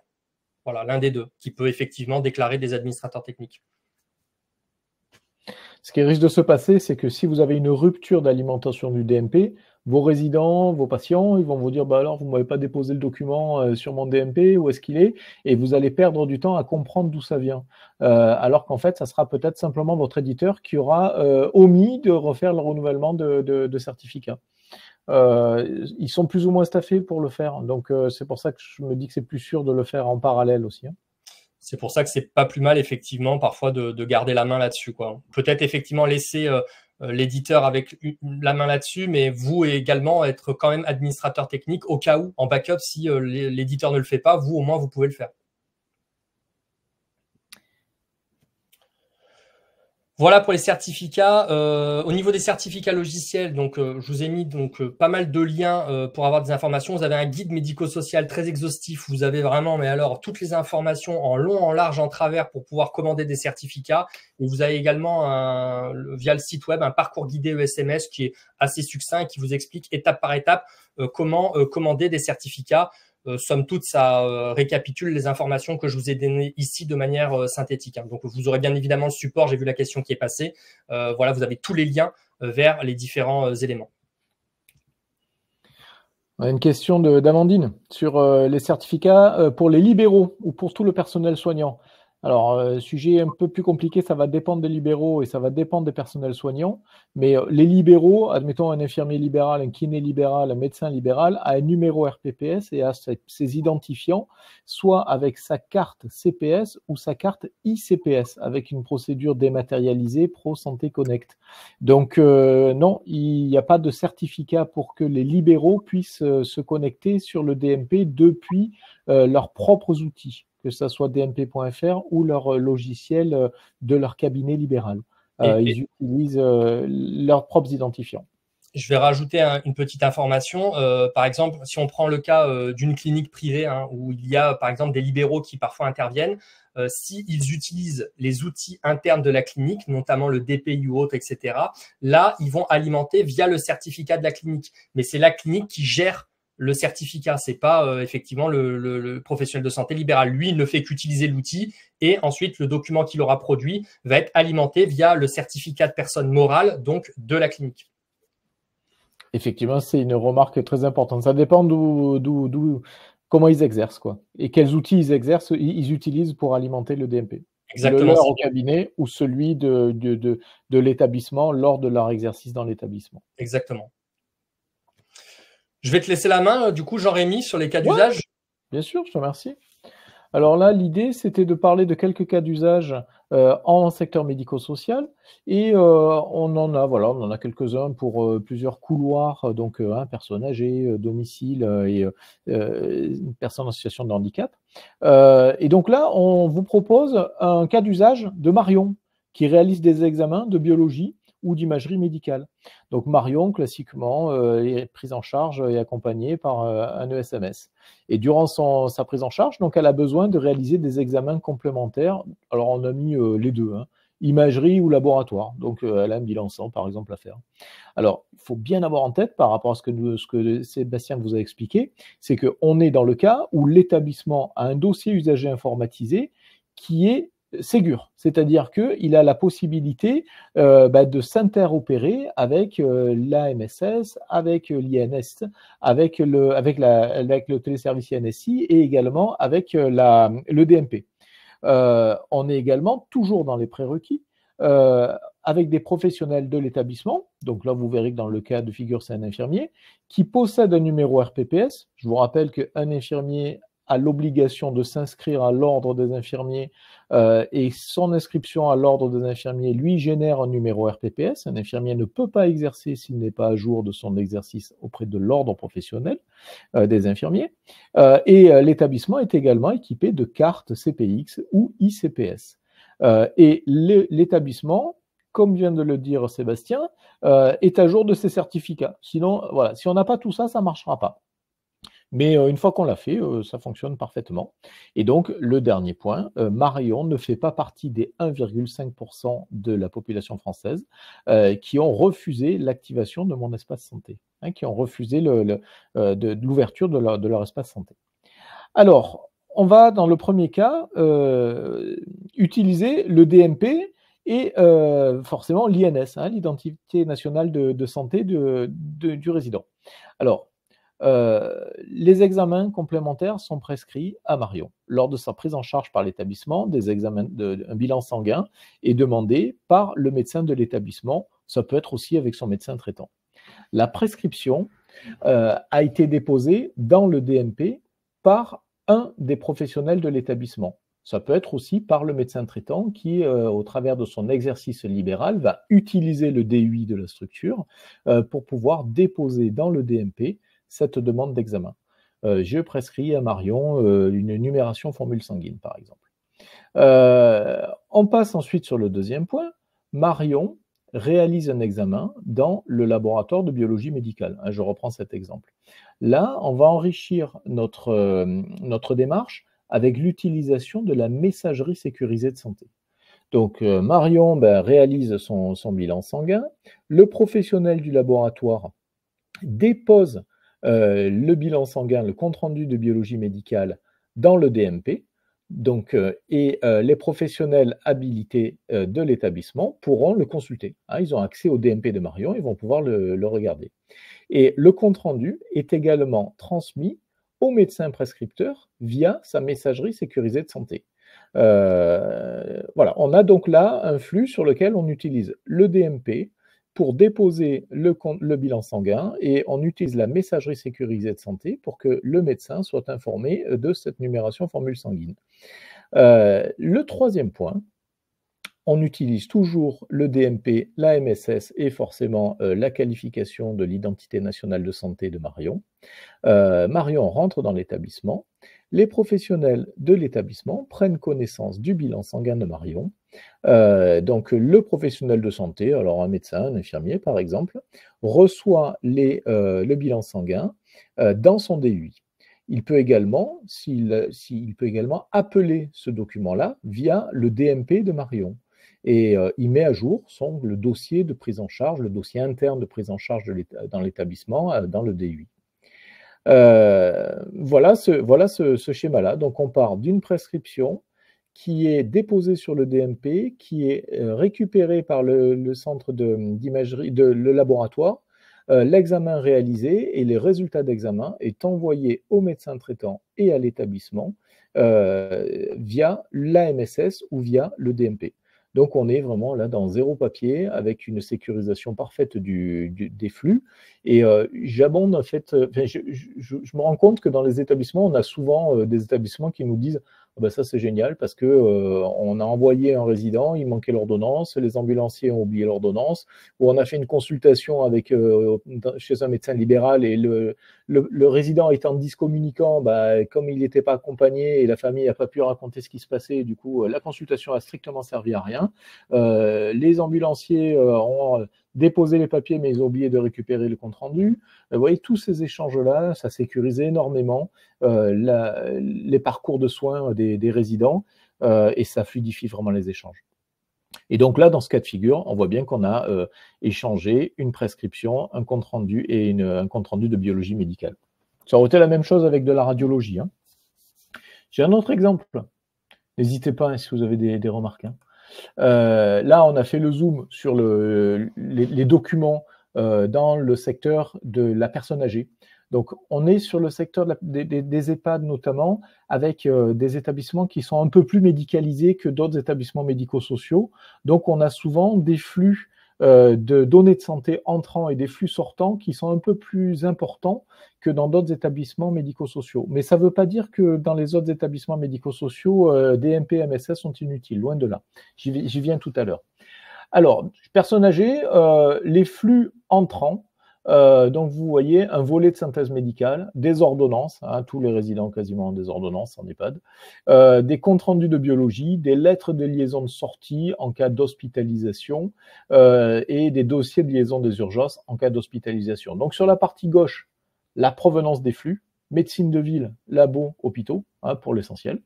Voilà, l'un des deux qui peut effectivement déclarer des administrateurs techniques. Ce qui risque de se passer, c'est que si vous avez une rupture d'alimentation du DMP, vos résidents, vos patients, ils vont vous dire alors, vous ne m'avez pas déposé le document sur mon DMP, où est-ce qu'il est? Et vous allez perdre du temps à comprendre d'où ça vient. Alors qu'en fait, ça sera peut-être simplement votre éditeur qui aura omis de refaire le renouvellement de certificat. Ils sont plus ou moins staffés pour le faire. Donc, c'est pour ça que je me dis que c'est plus sûr de le faire en parallèle aussi. C'est pour ça que c'est pas plus mal, effectivement, parfois de garder la main là-dessus, quoi. Peut-être effectivement laisser l'éditeur avec la main là-dessus, mais vous également être quand même administrateur technique au cas où, en backup, si l'éditeur ne le fait pas, vous au moins vous pouvez le faire. Voilà pour les certificats. Au niveau des certificats logiciels, donc je vous ai mis pas mal de liens pour avoir des informations. Vous avez un guide médico-social très exhaustif. Vous avez vraiment, mais alors, toutes les informations en long, en large, en travers pour pouvoir commander des certificats. Et vous avez également, via le site web, un parcours guidé ESMS qui est assez succinct et qui vous explique étape par étape comment commander des certificats. Somme toute, ça récapitule les informations que je vous ai données ici de manière synthétique. Hein. Donc, vous aurez bien évidemment le support. J'ai vu la question qui est passée. Voilà, vous avez tous les liens vers les différents éléments. On a une question d'Amandine sur les certificats pour les libéraux ou pour tout le personnel soignant. Alors, sujet un peu plus compliqué, ça va dépendre des libéraux et ça va dépendre des personnels soignants. Mais les libéraux, admettons un infirmier libéral, un kiné libéral, un médecin libéral, a un numéro RPPS et a ses identifiants, soit avec sa carte CPS ou sa carte ICPS, avec une procédure dématérialisée Pro Santé Connect. Donc, non, il n'y a pas de certificat pour que les libéraux puissent se connecter sur le DMP depuis leurs propres outils, que ce soit dmp.fr ou leur logiciel de leur cabinet libéral. Ils utilisent leurs propres identifiants. Je vais rajouter une petite information. Par exemple, si on prend le cas d'une clinique privée hein, où il y a par exemple des libéraux qui parfois interviennent, s'ils utilisent les outils internes de la clinique, notamment le DPI ou autre, etc., là, ils vont alimenter via le certificat de la clinique. Mais c'est la clinique qui gère le certificat. C'est pas effectivement le professionnel de santé libéral. Lui, il ne fait qu'utiliser l'outil et ensuite le document qu'il aura produit va être alimenté via le certificat de personne morale, donc de la clinique. Effectivement, c'est une remarque très importante. Ça dépend comment ils exercent, quoi. Et quels outils ils utilisent pour alimenter le DMP. Exactement. Le leur au cabinet ou celui de l'établissement lors de leur exercice dans l'établissement. Exactement. Je vais te laisser la main, du coup, Jean-Rémy, sur les cas d'usage. Bien sûr, je te remercie. Alors là, l'idée, c'était de parler de quelques cas d'usage en secteur médico-social. Et on en a quelques-uns pour plusieurs couloirs, donc personnes âgées, domicile et personnes en situation de handicap. Et donc là, on vous propose un cas d'usage de Marion, qui réalise des examens de biologie ou d'imagerie médicale. Donc Marion, classiquement, est prise en charge et accompagnée par un ESMS. Et durant sa prise en charge, donc elle a besoin de réaliser des examens complémentaires. Alors on a mis les deux, hein, imagerie ou laboratoire. Donc elle a un bilan sang, par exemple, à faire. Alors, il faut bien avoir en tête, par rapport à ce que Sébastien vous a expliqué, c'est qu'on est dans le cas où l'établissement a un dossier usager informatisé qui est Ségur, c'est-à-dire qu'il a la possibilité de s'interopérer avec l'AMSS, avec l'INS, avec le téléservice INSI et également avec le DMP. On est également toujours dans les prérequis avec des professionnels de l'établissement. Donc là, vous verrez que dans le cas de figure, c'est un infirmier qui possède un numéro RPPS. Je vous rappelle qu'un infirmier a l'obligation de s'inscrire à l'ordre des infirmiers et son inscription à l'ordre des infirmiers lui génère un numéro RPPS. Un infirmier ne peut pas exercer s'il n'est pas à jour de son exercice auprès de l'ordre professionnel des infirmiers. Et l'établissement est également équipé de cartes CPX ou ICPS. Et l'établissement, comme vient de le dire Sébastien, est à jour de ses certificats. Sinon, voilà, si on n'a pas tout ça, ça ne marchera pas. Mais une fois qu'on l'a fait, ça fonctionne parfaitement. Et donc, le dernier point, Marion ne fait pas partie des 1,5% de la population française qui ont refusé l'activation de Mon Espace Santé, hein, qui ont refusé l'ouverture de leur espace santé. Alors, on va, dans le premier cas, utiliser le DMP et forcément l'INS, hein, l'identité nationale de santé du résident. Alors, les examens complémentaires sont prescrits à Marion. Lors de sa prise en charge par l'établissement, un bilan sanguin est demandé par le médecin de l'établissement. Ça peut être aussi avec son médecin traitant. La prescription a été déposée dans le DMP par un des professionnels de l'établissement. Ça peut être aussi par le médecin traitant qui, au travers de son exercice libéral, va utiliser le DUI de la structure pour pouvoir déposer dans le DMP cette demande d'examen. Je prescris à Marion une numération formule sanguine, par exemple. On passe ensuite sur le deuxième point. Marion réalise un examen dans le laboratoire de biologie médicale. Je reprends cet exemple. Là, on va enrichir notre démarche avec l'utilisation de la messagerie sécurisée de santé. Donc, Marion réalise son bilan sanguin. Le professionnel du laboratoire dépose le bilan sanguin, le compte-rendu de biologie médicale dans le DMP. Donc, les professionnels habilités de l'établissement pourront le consulter. Ils ont accès au DMP de Marion, ils vont pouvoir le regarder. Et le compte-rendu est également transmis au médecin prescripteur via sa messagerie sécurisée de santé. Voilà, on a donc là un flux sur lequel on utilise le DMP pour déposer le bilan sanguin et on utilise la messagerie sécurisée de santé pour que le médecin soit informé de cette numération formule sanguine. Le troisième point, on utilise toujours le DMP, la MSS et forcément la qualification de l'identité nationale de santé de Marion. Marion rentre dans l'établissement. Les professionnels de l'établissement prennent connaissance du bilan sanguin de Marion. Donc le professionnel de santé, alors un médecin, un infirmier par exemple, reçoit le bilan sanguin dans son DUI. Il peut également, il peut également appeler ce document-là via le DMP de Marion. Et il met à jour le dossier de prise en charge, le dossier interne de prise en charge dans l'établissement, dans le DUI. Voilà ce schéma-là. Donc on part d'une prescription qui est déposée sur le DMP, qui est récupérée par le centre d'imagerie, le laboratoire, l'examen réalisé et les résultats d'examen est envoyé au médecin traitant et à l'établissement via l'AMSS ou via le DMP. Donc on est vraiment là dans zéro papier avec une sécurisation parfaite des flux. Et j'abonde en fait, je me rends compte que dans les établissements, on a souvent des établissements qui nous disent ça c'est génial parce que on a envoyé un résident, il manquait l'ordonnance, les ambulanciers ont oublié l'ordonnance, ou on a fait une consultation chez un médecin libéral et le résident étant discommunicant, comme il n'était pas accompagné et la famille n'a pas pu raconter ce qui se passait, du coup la consultation a strictement servi à rien. Les ambulanciers ont déposé les papiers mais ils ont oublié de récupérer le compte-rendu. Vous voyez, tous ces échanges-là, ça sécurise énormément les parcours de soins des résidents et ça fluidifie vraiment les échanges. Et donc là, dans ce cas de figure, on voit bien qu'on a échangé une prescription, un compte-rendu et un compte-rendu de biologie médicale. Ça aurait été la même chose avec de la radiologie. J'ai un autre exemple. N'hésitez pas si vous avez des remarques. Là, on a fait le zoom sur les documents dans le secteur de la personne âgée. Donc, on est sur le secteur des EHPAD notamment, avec des établissements qui sont un peu plus médicalisés que d'autres établissements médico-sociaux. Donc, on a souvent des flux de données de santé entrants et des flux sortants qui sont un peu plus importants que dans d'autres établissements médico-sociaux. Mais ça ne veut pas dire que dans les autres établissements médico-sociaux, DMP et MSS sont inutiles, loin de là. J'y viens tout à l'heure. Alors, personnes âgées, les flux entrants, donc vous voyez un volet de synthèse médicale, des ordonnances, tous les résidents quasiment ont des ordonnances en EHPAD, des comptes rendus de biologie, des lettres de liaison de sortie en cas d'hospitalisation et des dossiers de liaison des urgences en cas d'hospitalisation. Donc sur la partie gauche, la provenance des flux, médecine de ville, labo, hôpitaux, pour l'essentiel.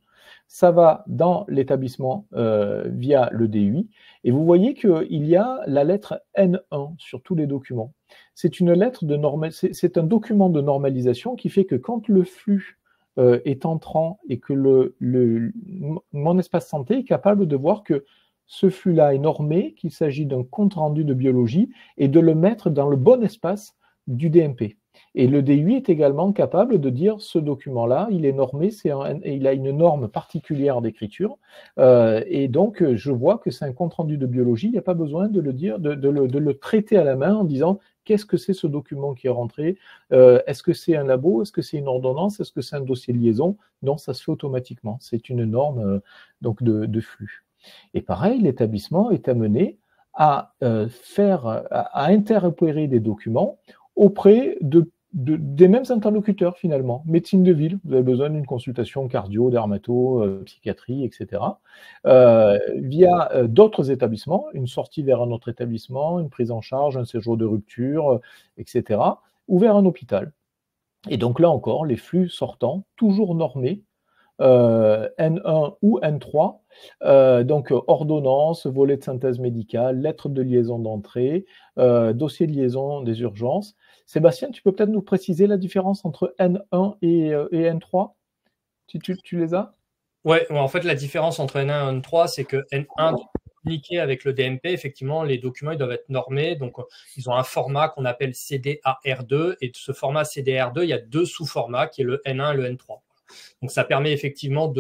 Ça va dans l'établissement via le DUI. Et vous voyez qu'il y a la lettre N1 sur tous les documents. C'est une lettre c'est un document de normalisation qui fait que quand le flux est entrant et que mon espace santé est capable de voir que ce flux-là est normé, qu'il s'agit d'un compte rendu de biologie et de le mettre dans le bon espace du DMP. Et le DUI est également capable de dire ce document-là, il est normé, il a une norme particulière d'écriture, et donc je vois que c'est un compte-rendu de biologie, il n'y a pas besoin de le dire, de le traiter à la main en disant qu'est-ce que c'est ce document qui est rentré, est-ce que c'est un labo, est-ce que c'est une ordonnance, est-ce que c'est un dossier de liaison? Non, ça se fait automatiquement, c'est une norme donc de flux. Et pareil, l'établissement est amené à interopérer des documents auprès des mêmes interlocuteurs finalement. Médecine de ville, vous avez besoin d'une consultation cardio, dermato, psychiatrie, etc. Via d'autres établissements, une sortie vers un autre établissement, une prise en charge, un séjour de rupture, etc. Ou vers un hôpital. Et donc là encore, les flux sortants, toujours normés, N1 ou N3, donc ordonnance, volet de synthèse médicale, lettre de liaison d'entrée, dossier de liaison des urgences. Sébastien, tu peux peut-être nous préciser la différence entre N1 et N3? Tu les as? Ouais, en fait, la différence entre N1 et N3, c'est que N1 communiquer avec le DMP, effectivement, les documents ils doivent être normés. Donc, ils ont un format qu'on appelle CDAR2. Et de ce format CDAR2, il y a deux sous-formats, qui est le N1 et le N3. Donc, ça permet effectivement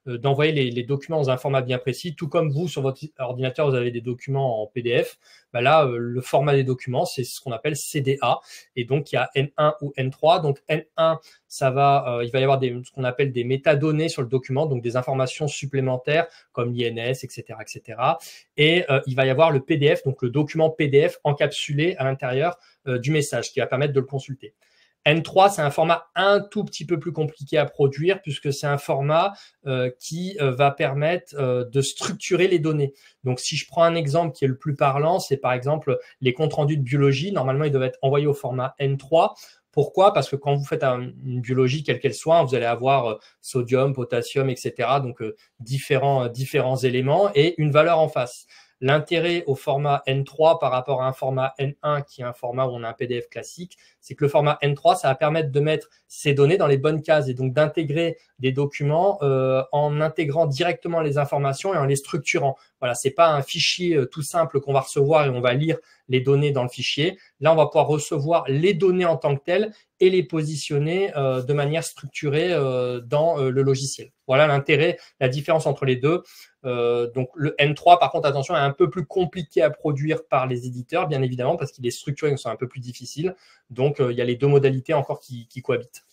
d'envoyer les documents dans un format bien précis, tout comme vous, sur votre ordinateur, vous avez des documents en PDF. Ben là, le format des documents, c'est ce qu'on appelle CDA. Et donc, il y a N1 ou N3. Donc, N1, il va y avoir ce qu'on appelle des métadonnées sur le document, donc des informations supplémentaires comme l'INS, etc., etc. Et il va y avoir le PDF, donc le document PDF encapsulé à l'intérieur du message, qui va permettre de le consulter. N3, c'est un format un tout petit peu plus compliqué à produire puisque c'est un format qui va permettre de structurer les données. Donc, si je prends un exemple qui est le plus parlant, c'est par exemple les comptes rendus de biologie. Normalement, ils doivent être envoyés au format N3. Pourquoi? Parce que quand vous faites une biologie, quelle qu'elle soit, vous allez avoir sodium, potassium, etc. Donc, différents éléments et une valeur en face. L'intérêt au format N3 par rapport à un format N1 qui est un format où on a un PDF classique, c'est que le format N3, ça va permettre de mettre ces données dans les bonnes cases et donc d'intégrer des documents en intégrant directement les informations et en les structurant. Voilà, c'est pas un fichier tout simple qu'on va recevoir et on va lire les données dans le fichier. Là, on va pouvoir recevoir les données en tant que telles et les positionner de manière structurée dans le logiciel. Voilà l'intérêt, la différence entre les deux. Donc le N3, par contre, attention, est un peu plus compliqué à produire par les éditeurs, bien évidemment, parce qu'il est structuré, donc c'est un peu plus difficile. Donc, il y a les deux modalités encore qui cohabitent.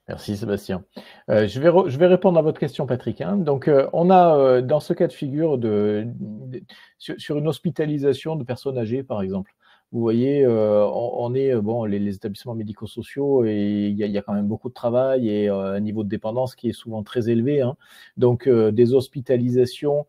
Merci Sébastien. Je vais répondre à votre question, Patrick. Hein. Donc, on a dans ce cas de figure sur une hospitalisation de personnes âgées, par exemple. Vous voyez, on est les établissements médico-sociaux et il y a quand même beaucoup de travail et un niveau de dépendance qui est souvent très élevé. Hein. Donc, des hospitalisations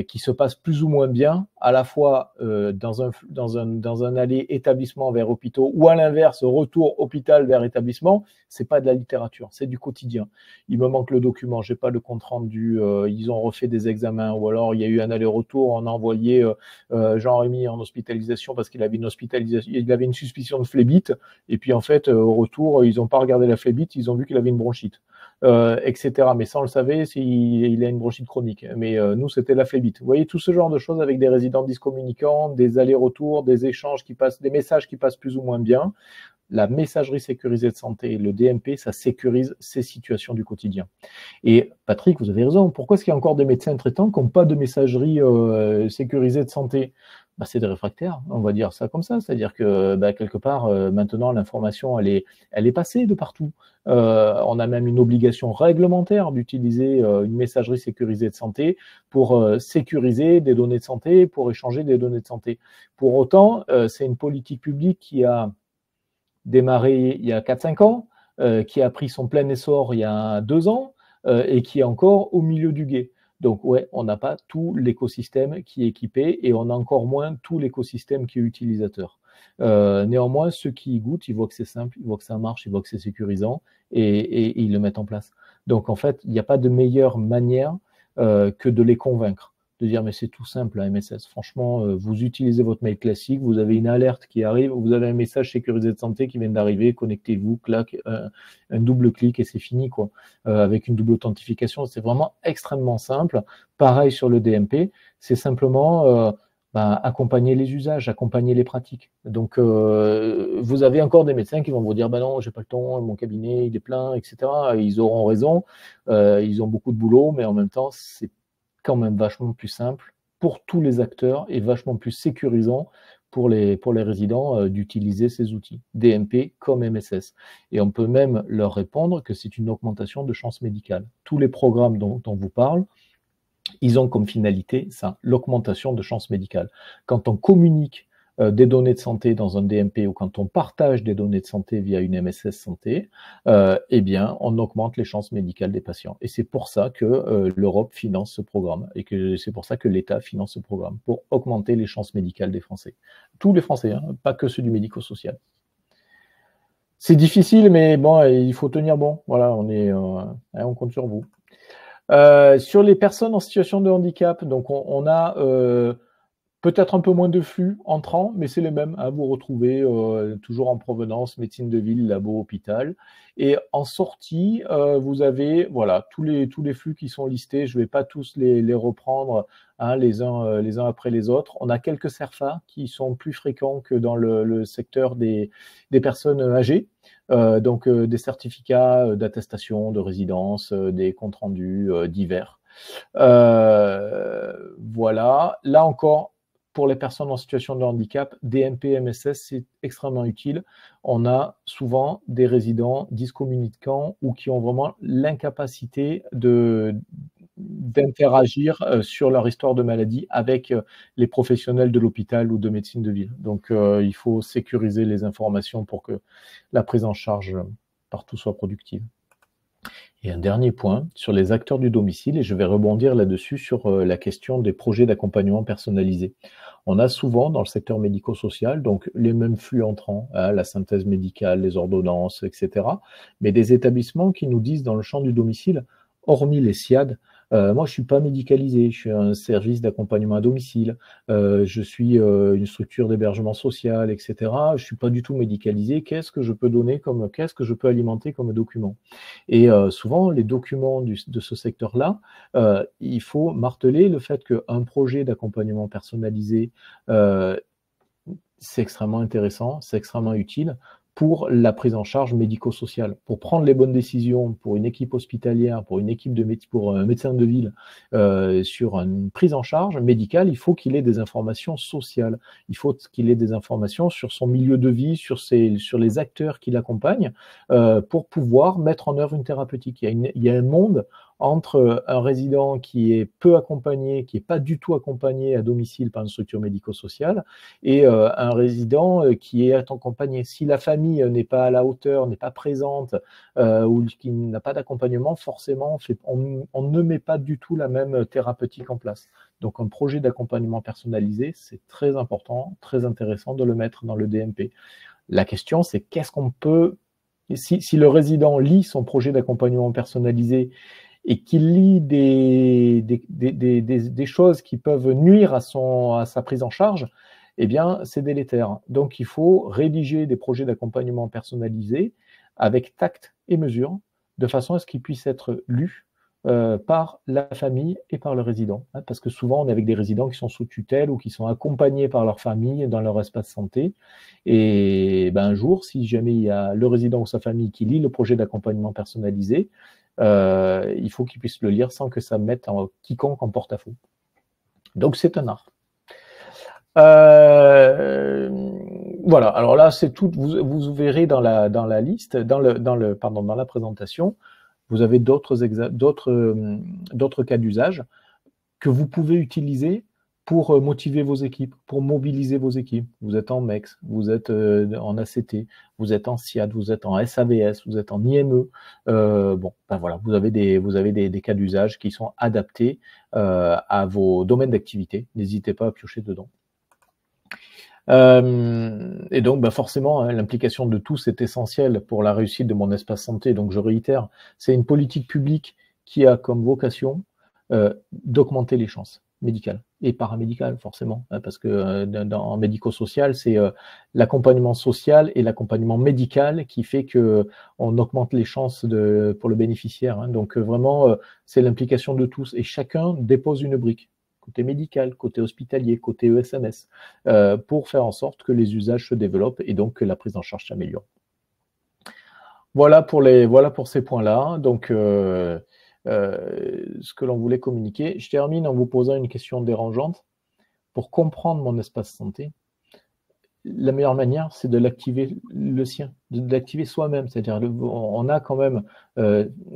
qui se passent plus ou moins bien, à la fois dans un aller établissement vers hôpitaux ou à l'inverse, retour hôpital vers établissement, c'est pas de la littérature, c'est du quotidien. Il me manque le document, j'ai pas le compte rendu, ils ont refait des examens ou alors il y a eu un aller-retour, on a envoyé Jean-Rémy en hospitalisation parce qu'il avait une suspicion de phlébite et puis en fait au retour ils n'ont pas regardé la phlébite, ils ont vu qu'il avait une bronchite. Etc. Mais ça, on le savait, il a une bronchite chronique. Mais nous, c'était la phlébite. Vous voyez, tout ce genre de choses avec des résidents discommunicants, des allers-retours, des échanges qui passent, des messages qui passent plus ou moins bien. La messagerie sécurisée de santé, le DMP, ça sécurise ces situations du quotidien. Et Patrick, vous avez raison. Pourquoi est-ce qu'il y a encore des médecins traitants qui n'ont pas de messagerie sécurisée de santé? C'est des réfractaires, on va dire ça comme ça. C'est-à-dire que quelque part, maintenant, l'information, elle est passée de partout. On a même une obligation réglementaire d'utiliser une messagerie sécurisée de santé pour sécuriser des données de santé, pour échanger des données de santé. Pour autant, c'est une politique publique qui a démarré il y a 4-5 ans, qui a pris son plein essor il y a 2 ans et qui est encore au milieu du gué. Donc ouais, on n'a pas tout l'écosystème qui est équipé et on a encore moins tout l'écosystème qui est utilisateur. Néanmoins, ceux qui y goûtent, ils voient que c'est simple, ils voient que ça marche, ils voient que c'est sécurisant et ils le mettent en place. Donc en fait, il n'y a pas de meilleure manière que de les convaincre. De dire mais c'est tout simple la MSS. Franchement, vous utilisez votre mail classique, vous avez une alerte qui arrive, vous avez un message sécurisé de santé qui vient d'arriver, connectez-vous, clac, un double clic et c'est fini quoi. Avec une double authentification, c'est vraiment extrêmement simple. Pareil sur le DMP, c'est simplement accompagner les usages, accompagner les pratiques. Donc, vous avez encore des médecins qui vont vous dire, bah non, j'ai pas le temps, mon cabinet il est plein, etc. Et ils auront raison, ils ont beaucoup de boulot, mais en même temps, c'est quand même vachement plus simple pour tous les acteurs et vachement plus sécurisant pour les résidents d'utiliser ces outils, DMP comme MSS. Et on peut même leur répondre que c'est une augmentation de chances médicales. Tous les programmes dont on vous parle, ils ont comme finalité ça, l'augmentation de chances médicales. Quand on communique des données de santé dans un DMP ou quand on partage des données de santé via une MSS santé, eh bien, on augmente les chances médicales des patients. Et c'est pour ça que l'Europe finance ce programme et que c'est pour ça que l'État finance ce programme, pour augmenter les chances médicales des Français. Tous les Français, hein, pas que ceux du médico-social. C'est difficile, mais bon, il faut tenir bon. Voilà, on compte sur vous. Sur les personnes en situation de handicap, donc on a peut-être un peu moins de flux entrants, mais c'est les mêmes. Hein, vous retrouvez toujours en provenance médecine de ville, labo, hôpital. Et en sortie, vous avez voilà tous les flux qui sont listés. Je ne vais pas tous les reprendre hein, les uns après les autres. On a quelques CERFA qui sont plus fréquents que dans le secteur des personnes âgées. Donc des certificats d'attestation de résidence, des comptes rendus divers. Voilà. Là encore, pour les personnes en situation de handicap, DMP, MSS, c'est extrêmement utile. On a souvent des résidents dyscommunicants ou qui ont vraiment l'incapacité d'interagir sur leur histoire de maladie avec les professionnels de l'hôpital ou de médecine de ville. Donc, il faut sécuriser les informations pour que la prise en charge partout soit productive. Et un dernier point sur les acteurs du domicile, et je vais rebondir là-dessus sur la question des projets d'accompagnement personnalisé. On a souvent dans le secteur médico-social donc les mêmes flux entrants, hein, la synthèse médicale, les ordonnances, etc. Mais des établissements qui nous disent dans le champ du domicile, hormis les SIAD, moi je suis pas médicalisé, je suis un service d'accompagnement à domicile, je suis une structure d'hébergement social, etc. Je suis pas du tout médicalisé. Qu'est-ce que je peux donner qu'est-ce que je peux alimenter comme document? Et souvent, les documents de ce secteur-là, il faut marteler le fait qu'un projet d'accompagnement personnalisé, c'est extrêmement intéressant, c'est extrêmement utile pour la prise en charge médico-sociale, pour prendre les bonnes décisions pour une équipe hospitalière, pour une équipe pour un médecin de ville sur une prise en charge médicale, il faut qu'il ait des informations sociales, il faut qu'il ait des informations sur son milieu de vie, sur les acteurs qui l'accompagnent, pour pouvoir mettre en œuvre une thérapeutique. Il y a un monde entre un résident qui est peu accompagné, qui n'est pas du tout accompagné à domicile par une structure médico-sociale, et un résident qui est accompagné. Si la famille n'est pas à la hauteur, n'est pas présente, ou qui n'a pas d'accompagnement, forcément, on ne met pas du tout la même thérapeutique en place. Donc un projet d'accompagnement personnalisé, c'est très important, très intéressant de le mettre dans le DMP. La question, c'est qu'est-ce qu'on peut... Si le résident lit son projet d'accompagnement personnalisé et qu'il lit des choses qui peuvent nuire à sa prise en charge, eh bien, c'est délétère. Donc, il faut rédiger des projets d'accompagnement personnalisés avec tact et mesure, de façon à ce qu'ils puissent être lus par la famille et par le résident. Hein, parce que souvent, on est avec des résidents qui sont sous tutelle ou qui sont accompagnés par leur famille dans leur espace santé. Et ben, un jour, si jamais il y a le résident ou sa famille qui lit le projet d'accompagnement personnalisé, il faut qu'ils puissent le lire sans que ça mette quiconque en porte-à-faux. Donc, c'est un art. Voilà, alors là, c'est tout. Vous verrez dans la liste, dans la présentation, vous avez d'autres cas d'usage que vous pouvez utiliser pour motiver vos équipes, pour mobiliser vos équipes. Vous êtes en MEX, vous êtes en ACT, vous êtes en SIAD, vous êtes en SAVS, vous êtes en IME. Bon, ben voilà, vous avez des cas d'usage qui sont adaptés à vos domaines d'activité. N'hésitez pas à piocher dedans. Et donc, bah forcément, hein, l'implication de tous est essentielle pour la réussite de mon espace santé. Donc, je réitère, c'est une politique publique qui a comme vocation d'augmenter les chances médicales et paramédicales, forcément, hein, parce que en médico-social, c'est l'accompagnement social et l'accompagnement médical qui fait que on augmente les chances pour le bénéficiaire. Hein. Donc, vraiment, c'est l'implication de tous et chacun dépose une brique. côté médical, côté hospitalier, côté ESMS, pour faire en sorte que les usages se développent et donc que la prise en charge s'améliore. Voilà pour ces points-là. Donc, ce que l'on voulait communiquer. Je termine en vous posant une question dérangeante. Pour comprendre mon espace santé, la meilleure manière, c'est de l'activer le sien, de l'activer soi-même. C'est-à-dire, on a quand même,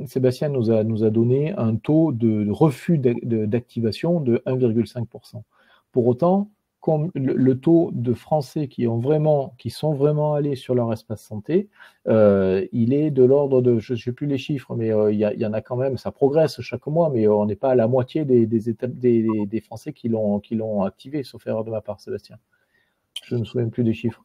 Sébastien nous a donné un taux de refus d'activation de 1,5%. Pour autant, comme le taux de Français qui sont vraiment allés sur leur espace santé, il est de l'ordre de, je ne sais plus les chiffres, mais il y en a quand même, ça progresse chaque mois, mais on n'est pas à la moitié des Français qui l'ont activé, sauf erreur de ma part, Sébastien. Je ne me souviens plus des chiffres.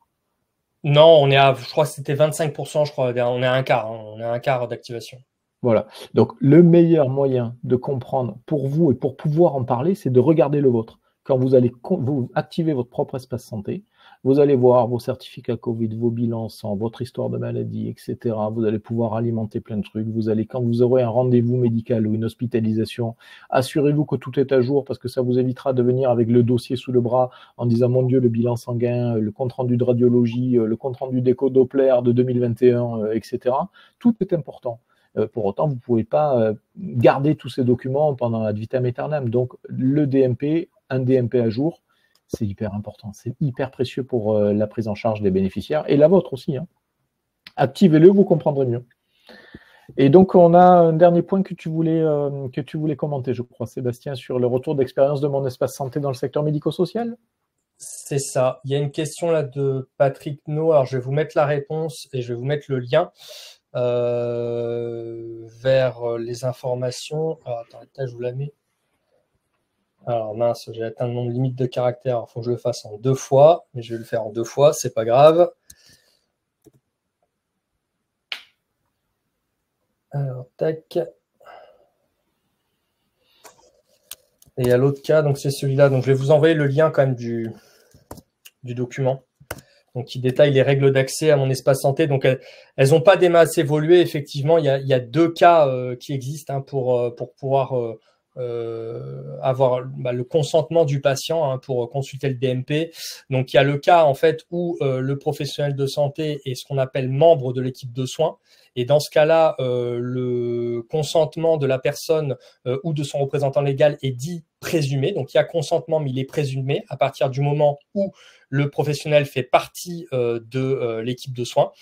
Non, je crois que c'était 25%, je crois, on est à un quart, hein, on est à un quart d'activation. Voilà. Donc, le meilleur moyen de comprendre pour vous et pour pouvoir en parler, c'est de regarder le vôtre. Quand vous allez vous activer votre propre espace santé, vous allez voir vos certificats Covid, vos bilans sang, votre histoire de maladie, etc. Vous allez pouvoir alimenter plein de trucs. Quand vous aurez un rendez-vous médical ou une hospitalisation, assurez-vous que tout est à jour parce que ça vous évitera de venir avec le dossier sous le bras en disant mon Dieu, le bilan sanguin, le compte-rendu de radiologie, le compte-rendu d'écho-Doppler de 2021, etc. Tout est important. Pour autant, vous ne pouvez pas garder tous ces documents pendant ad vitam aeternam. Donc, le DMP, un DMP à jour, c'est hyper important. C'est hyper précieux pour la prise en charge des bénéficiaires et la vôtre aussi. Hein. Activez-le, vous comprendrez mieux. Et donc, on a un dernier point que tu voulais commenter, je crois, Sébastien, sur le retour d'expérience de mon espace santé dans le secteur médico-social. C'est ça. Il y a une question là de Patrick No. Alors, je vais vous mettre la réponse et je vais vous mettre le lien vers les informations. Alors, attends, je vous la mets. Alors mince, j'ai atteint le nombre limite de caractères. Il faut que je le fasse en 2 fois, mais je vais le faire en 2 fois, c'est pas grave. Alors, tac. Et il y a l'autre cas, donc c'est celui-là. Donc je vais vous envoyer le lien quand même du document. Donc qui détaille les règles d'accès à mon espace santé. Donc elles n'ont pas des masses évoluées. Effectivement, il y a 2 cas qui existent hein, pour pouvoir avoir le consentement du patient hein, pour consulter le DMP. Donc il y a le cas en fait où le professionnel de santé est ce qu'on appelle membre de l'équipe de soins. Et dans ce cas-là, le consentement de la personne ou de son représentant légal est dit présumé. Donc il y a consentement, mais il est présumé à partir du moment où le professionnel fait partie de l'équipe de soins.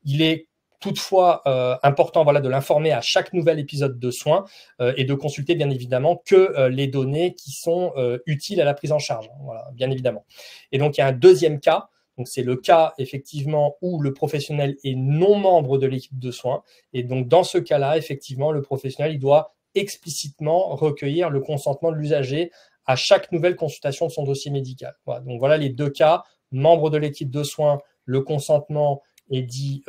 Il est toutefois important de l'informer à chaque nouvel épisode de soins et de consulter bien évidemment que les données qui sont utiles à la prise en charge. Voilà, bien évidemment. Et donc il y a un deuxième cas. Donc, c'est le cas, effectivement, où le professionnel est non membre de l'équipe de soins. Et donc, dans ce cas-là, effectivement, le professionnel, il doit explicitement recueillir le consentement de l'usager à chaque nouvelle consultation de son dossier médical. Voilà. Donc, voilà les 2 cas. Membre de l'équipe de soins, le consentement est dit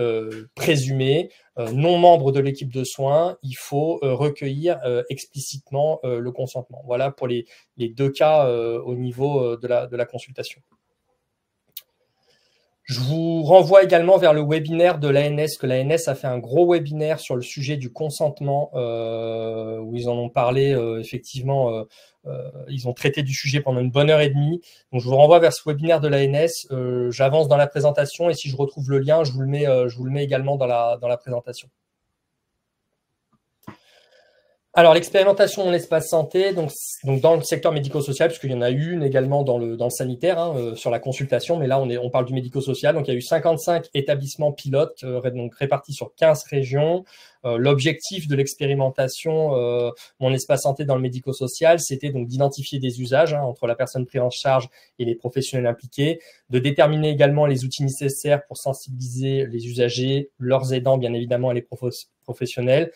présumé. Non membre de l'équipe de soins, il faut recueillir explicitement le consentement. Voilà pour les 2 cas au niveau de la consultation. Je vous renvoie également vers le webinaire de l'ANS, que l'ANS a fait un gros webinaire sur le sujet du consentement, où ils en ont parlé, effectivement, ils ont traité du sujet pendant une bonne heure et demie. Donc, je vous renvoie vers ce webinaire de l'ANS. J'avance dans la présentation et si je retrouve le lien, je vous le mets également dans la présentation. Alors, l'expérimentation dans l'espace santé, donc dans le secteur médico-social, puisqu'il y en a eu une également dans le sanitaire, hein, sur la consultation, mais là, on parle du médico-social. Donc, il y a eu 55 établissements pilotes, donc répartis sur 15 régions. L'objectif de l'expérimentation Mon espace santé dans le médico-social, c'était donc d'identifier des usages hein, entre la personne prise en charge et les professionnels impliqués, de déterminer également les outils nécessaires pour sensibiliser les usagers, leurs aidants, bien évidemment, et les professionnels,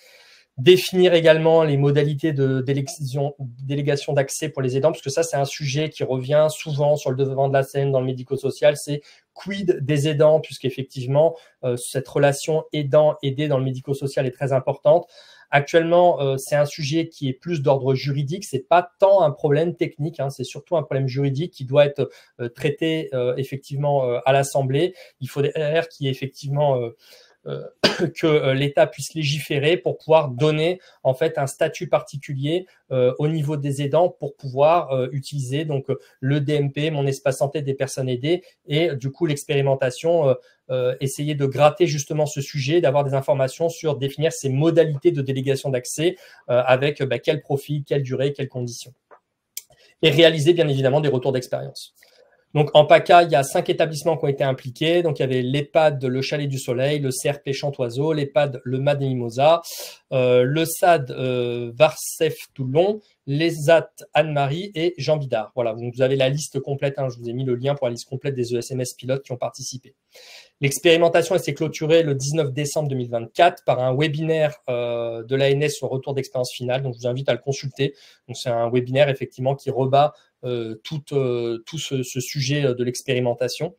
définir également les modalités de délégation d'accès pour les aidants, parce que ça, c'est un sujet qui revient souvent sur le devant de la scène dans le médico-social, c'est quid des aidants, puisqu'effectivement, cette relation aidant-aidé dans le médico-social est très importante. Actuellement, c'est un sujet qui est plus d'ordre juridique, c'est pas tant un problème technique, hein, c'est surtout un problème juridique qui doit être traité effectivement à l'Assemblée. Il faut derrière qu'il y ait effectivement que l'État puisse légiférer pour pouvoir donner en fait un statut particulier au niveau des aidants pour pouvoir utiliser donc le DMP, mon espace santé des personnes aidées, et du coup l'expérimentation, essayer de gratter justement ce sujet, d'avoir des informations sur définir ces modalités de délégation d'accès avec quel profil, quelle durée, quelles conditions, et réaliser bien évidemment des retours d'expérience. Donc, en PACA, il y a 5 établissements qui ont été impliqués. Donc, il y avait l'EHPAD Le Chalet du Soleil, le CRP Chantoiseau, l'EHPAD Le Mas des Mimosas, le SAD Varcef Toulon, l'ESAT Anne-Marie et Jean Bidard. Voilà, donc vous avez la liste complète. Hein, je vous ai mis le lien pour la liste complète des ESMS pilotes qui ont participé. L'expérimentation s'est clôturée le 19 décembre 2024 par un webinaire de l'ANS sur le retour d'expérience finale. Donc, je vous invite à le consulter. Donc, c'est un webinaire effectivement qui rebat tout ce sujet de l'expérimentation.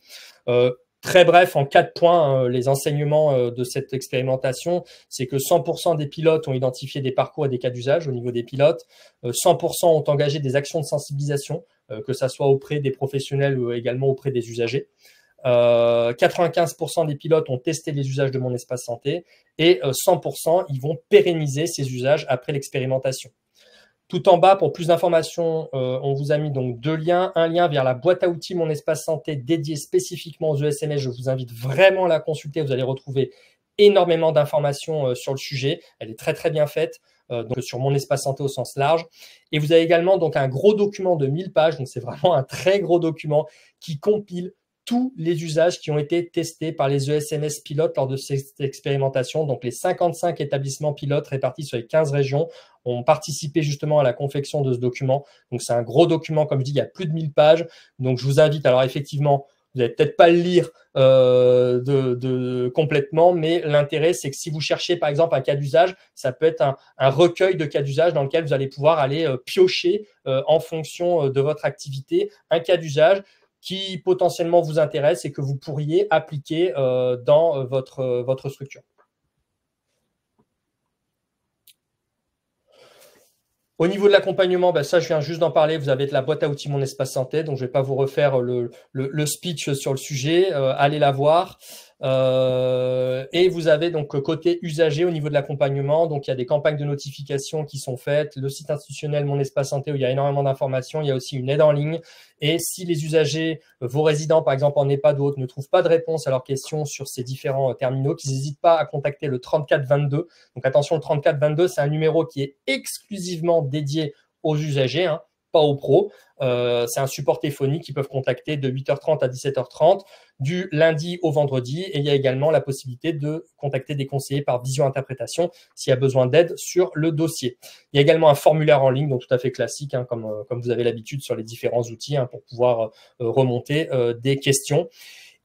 Très bref, en 4 points, les enseignements de cette expérimentation, c'est que 100% des pilotes ont identifié des parcours et des cas d'usage au niveau des pilotes. 100% ont engagé des actions de sensibilisation, que ça soit auprès des professionnels ou également auprès des usagers. 95% des pilotes ont testé les usages de mon espace santé et 100% ils vont pérenniser ces usages après l'expérimentation. Tout en bas, pour plus d'informations, on vous a mis donc 2 liens. Un lien vers la boîte à outils Mon Espace Santé dédiée spécifiquement aux ESMS. Je vous invite vraiment à la consulter. Vous allez retrouver énormément d'informations sur le sujet. Elle est très, très bien faite, donc sur Mon Espace Santé au sens large. Et vous avez également donc un gros document de 1000 pages. Donc, c'est vraiment un très gros document qui compile tous les usages qui ont été testés par les ESMS pilotes lors de cette expérimentation. Donc, les 55 établissements pilotes répartis sur les 15 régions ont participé justement à la confection de ce document. Donc, c'est un gros document, comme je dis, il y a plus de 1000 pages. Donc, je vous invite, alors effectivement, vous n'allez peut-être pas le lire complètement, mais l'intérêt, c'est que si vous cherchez, par exemple, un cas d'usage, ça peut être un recueil de cas d'usage dans lequel vous allez pouvoir aller piocher en fonction de votre activité un cas d'usage qui potentiellement vous intéresse et que vous pourriez appliquer dans votre structure. Au niveau de l'accompagnement, ça, je viens juste d'en parler. Vous avez la boîte à outils Mon Espace Santé, donc je ne vais pas vous refaire le speech sur le sujet. Allez la voir. Et vous avez donc côté usager au niveau de l'accompagnement. Donc, il y a des campagnes de notification qui sont faites. Le site institutionnel Mon Espace Santé où il y a énormément d'informations. Il y a aussi une aide en ligne. Et si les usagers, vos résidents, par exemple, en EHPAD ou autres, ne trouvent pas de réponse à leurs questions sur ces différents terminaux, qu'ils n'hésitent pas à contacter le 3422. Donc, attention, le 3422, c'est un numéro qui est exclusivement dédié aux usagers, hein, pas aux pros. C'est un support téléphonique qu'ils peuvent contacter de 8h30 à 17h30 du lundi au vendredi. Et il y a également la possibilité de contacter des conseillers par visio-interprétation s'il y a besoin d'aide sur le dossier. Il y a également un formulaire en ligne, donc tout à fait classique, hein, comme vous avez l'habitude sur les différents outils, hein, pour pouvoir remonter des questions.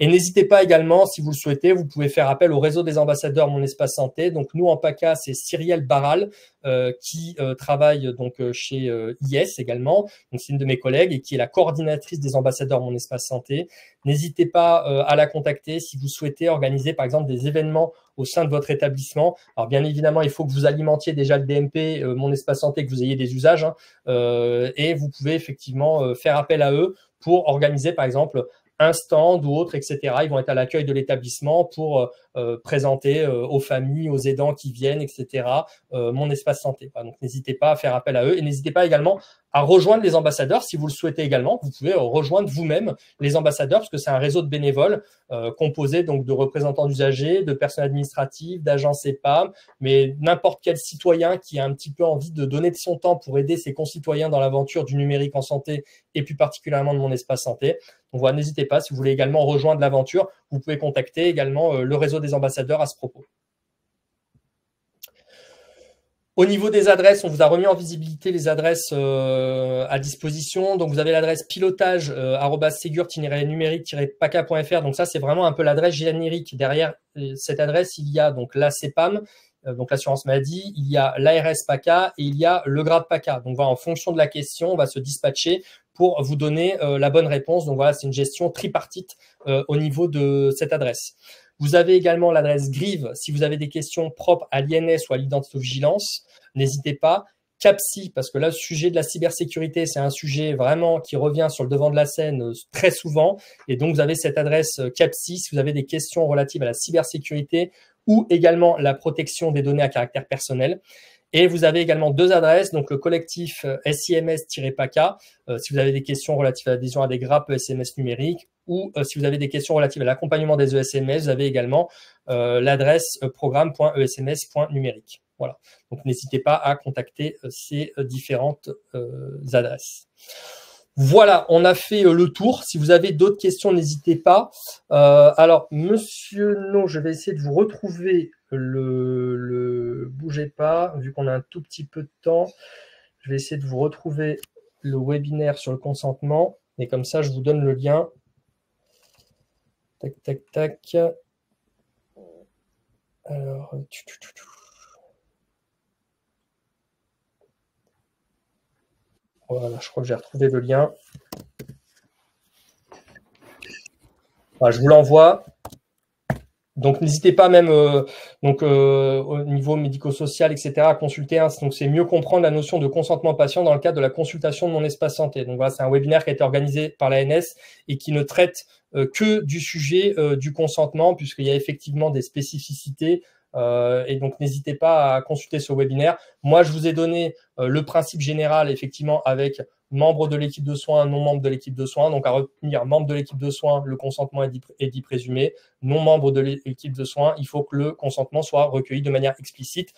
Et n'hésitez pas également, si vous le souhaitez, vous pouvez faire appel au réseau des ambassadeurs Mon Espace Santé. Donc, nous, en PACA, c'est Cyrielle Barral qui travaille donc chez IS également. Donc, c'est une de mes collègues et qui est la coordinatrice des ambassadeurs Mon Espace Santé. N'hésitez pas à la contacter si vous souhaitez organiser, par exemple, des événements au sein de votre établissement. Alors, bien évidemment, il faut que vous alimentiez déjà le DMP, Mon Espace Santé, que vous ayez des usages. Hein, et vous pouvez effectivement faire appel à eux pour organiser, par exemple, un stand ou autre, etc. Ils vont être à l'accueil de l'établissement pour présenter aux familles, aux aidants qui viennent, etc. Mon Espace Santé. Donc, n'hésitez pas à faire appel à eux et n'hésitez pas également à rejoindre les ambassadeurs si vous le souhaitez également. Vous pouvez rejoindre vous-même les ambassadeurs parce que c'est un réseau de bénévoles composé donc de représentants d'usagers, de personnes administratives, d'agents CEPAM, mais n'importe quel citoyen qui a un petit peu envie de donner de son temps pour aider ses concitoyens dans l'aventure du numérique en santé et plus particulièrement de Mon Espace Santé. Donc voilà, n'hésitez pas, si vous voulez également rejoindre l'aventure, vous pouvez contacter également le réseau des ambassadeurs à ce propos. Au niveau des adresses, on vous a remis en visibilité les adresses à disposition. Donc, vous avez l'adresse pilotage @ségur-numérique-paca.fr. Donc, ça, c'est vraiment un peu l'adresse générique. Derrière cette adresse, il y a donc la CEPAM, donc l'assurance maladie, il y a l'ARS PACA et il y a le grade PACA. Donc, voilà, en fonction de la question, on va se dispatcher pour vous donner la bonne réponse. Donc, voilà, c'est une gestion tripartite au niveau de cette adresse. Vous avez également l'adresse Grive si vous avez des questions propres à l'INS ou à l'identitovigilance. N'hésitez pas. CAPSI, parce que là, le sujet de la cybersécurité, c'est un sujet vraiment qui revient sur le devant de la scène très souvent. Et donc, vous avez cette adresse CAPSI si vous avez des questions relatives à la cybersécurité ou également la protection des données à caractère personnel. Et vous avez également 2 adresses, donc le collectif SIMS-PACA, si vous avez des questions relatives à l'adhésion à des grappes SMS numériques, ou si vous avez des questions relatives à l'accompagnement des ESMS, vous avez également l'adresse programme.esms.numérique. Voilà. Donc n'hésitez pas à contacter ces différentes adresses. Voilà, on a fait le tour. Si vous avez d'autres questions, n'hésitez pas. Alors, Monsieur No, je vais essayer de vous retrouver bougez pas, vu qu'on a un tout petit peu de temps. Je vais essayer de vous retrouver le webinaire sur le consentement. Et comme ça, je vous donne le lien. Tac, tac, tac. Alors, voilà, je crois que j'ai retrouvé le lien. Voilà, je vous l'envoie. Donc, n'hésitez pas même au niveau médico-social, etc., à consulter. Hein. Donc, c'est mieux comprendre la notion de consentement patient dans le cadre de la consultation de mon espace santé. Donc, voilà, c'est un webinaire qui a été organisé par l'ANS et qui ne traite que du sujet du consentement, puisqu'il y a effectivement des spécificités. Et donc, n'hésitez pas à consulter ce webinaire. Moi, je vous ai donné le principe général, effectivement, avec membre de l'équipe de soins, non membre de l'équipe de soins. Donc, à retenir membre de l'équipe de soins, le consentement est dit présumé. Non membre de l'équipe de soins, il faut que le consentement soit recueilli de manière explicite,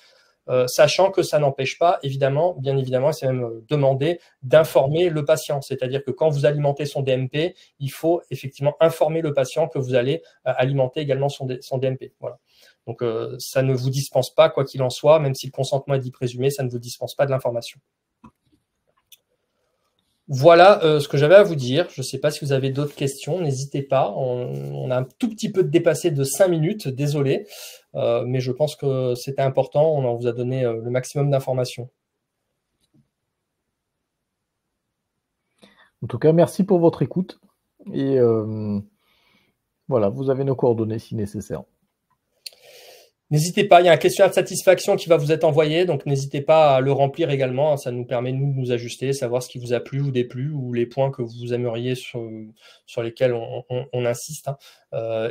sachant que ça n'empêche pas, évidemment, bien évidemment, c'est même demandé d'informer le patient. C'est-à-dire que quand vous alimentez son DMP, il faut effectivement informer le patient que vous allez alimenter également son DMP. Voilà. Donc, ça ne vous dispense pas, quoi qu'il en soit, même si le consentement est dit présumé, ça ne vous dispense pas de l'information. Voilà ce que j'avais à vous dire. Je ne sais pas si vous avez d'autres questions, n'hésitez pas. On a un tout petit peu dépassé de 5 minutes, désolé, mais je pense que c'était important. On vous a donné le maximum d'informations. En tout cas, merci pour votre écoute. Et voilà, vous avez nos coordonnées si nécessaire. N'hésitez pas, il y a un questionnaire de satisfaction qui va vous être envoyé, donc n'hésitez pas à le remplir également. Ça nous permet, nous, de nous ajuster, savoir ce qui vous a plu ou déplu, ou les points que vous aimeriez sur lesquels on insiste.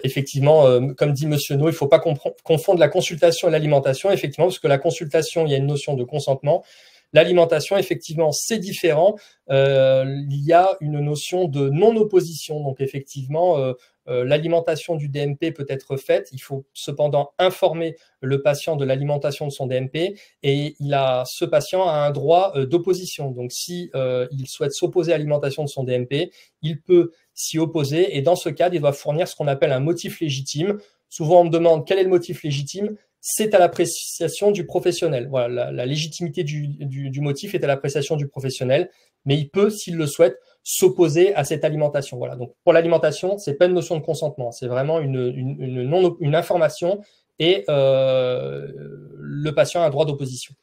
Effectivement, comme dit Monsieur No, il ne faut pas confondre la consultation et l'alimentation, effectivement, parce que la consultation, il y a une notion de consentement. L'alimentation, effectivement, c'est différent. Il y a une notion de non-opposition. Donc, effectivement, l'alimentation du DMP peut être faite. Il faut cependant informer le patient de l'alimentation de son DMP et ce patient a un droit d'opposition. Donc, si il souhaite s'opposer à l'alimentation de son DMP, il peut s'y opposer et dans ce cadre, il doit fournir ce qu'on appelle un motif légitime. Souvent, on me demande quel est le motif légitime. C'est à l'appréciation du professionnel. Voilà, la légitimité du motif est à l'appréciation du professionnel, mais il peut, s'il le souhaite, s'opposer à cette alimentation. Voilà. Donc, pour l'alimentation, c'est pas une notion de consentement, c'est vraiment une information et le patient a un droit d'opposition.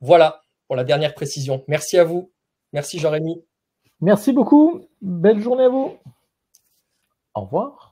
Voilà pour la dernière précision. Merci à vous. Merci Jean-Rémy. Merci beaucoup. Belle journée à vous. Au revoir.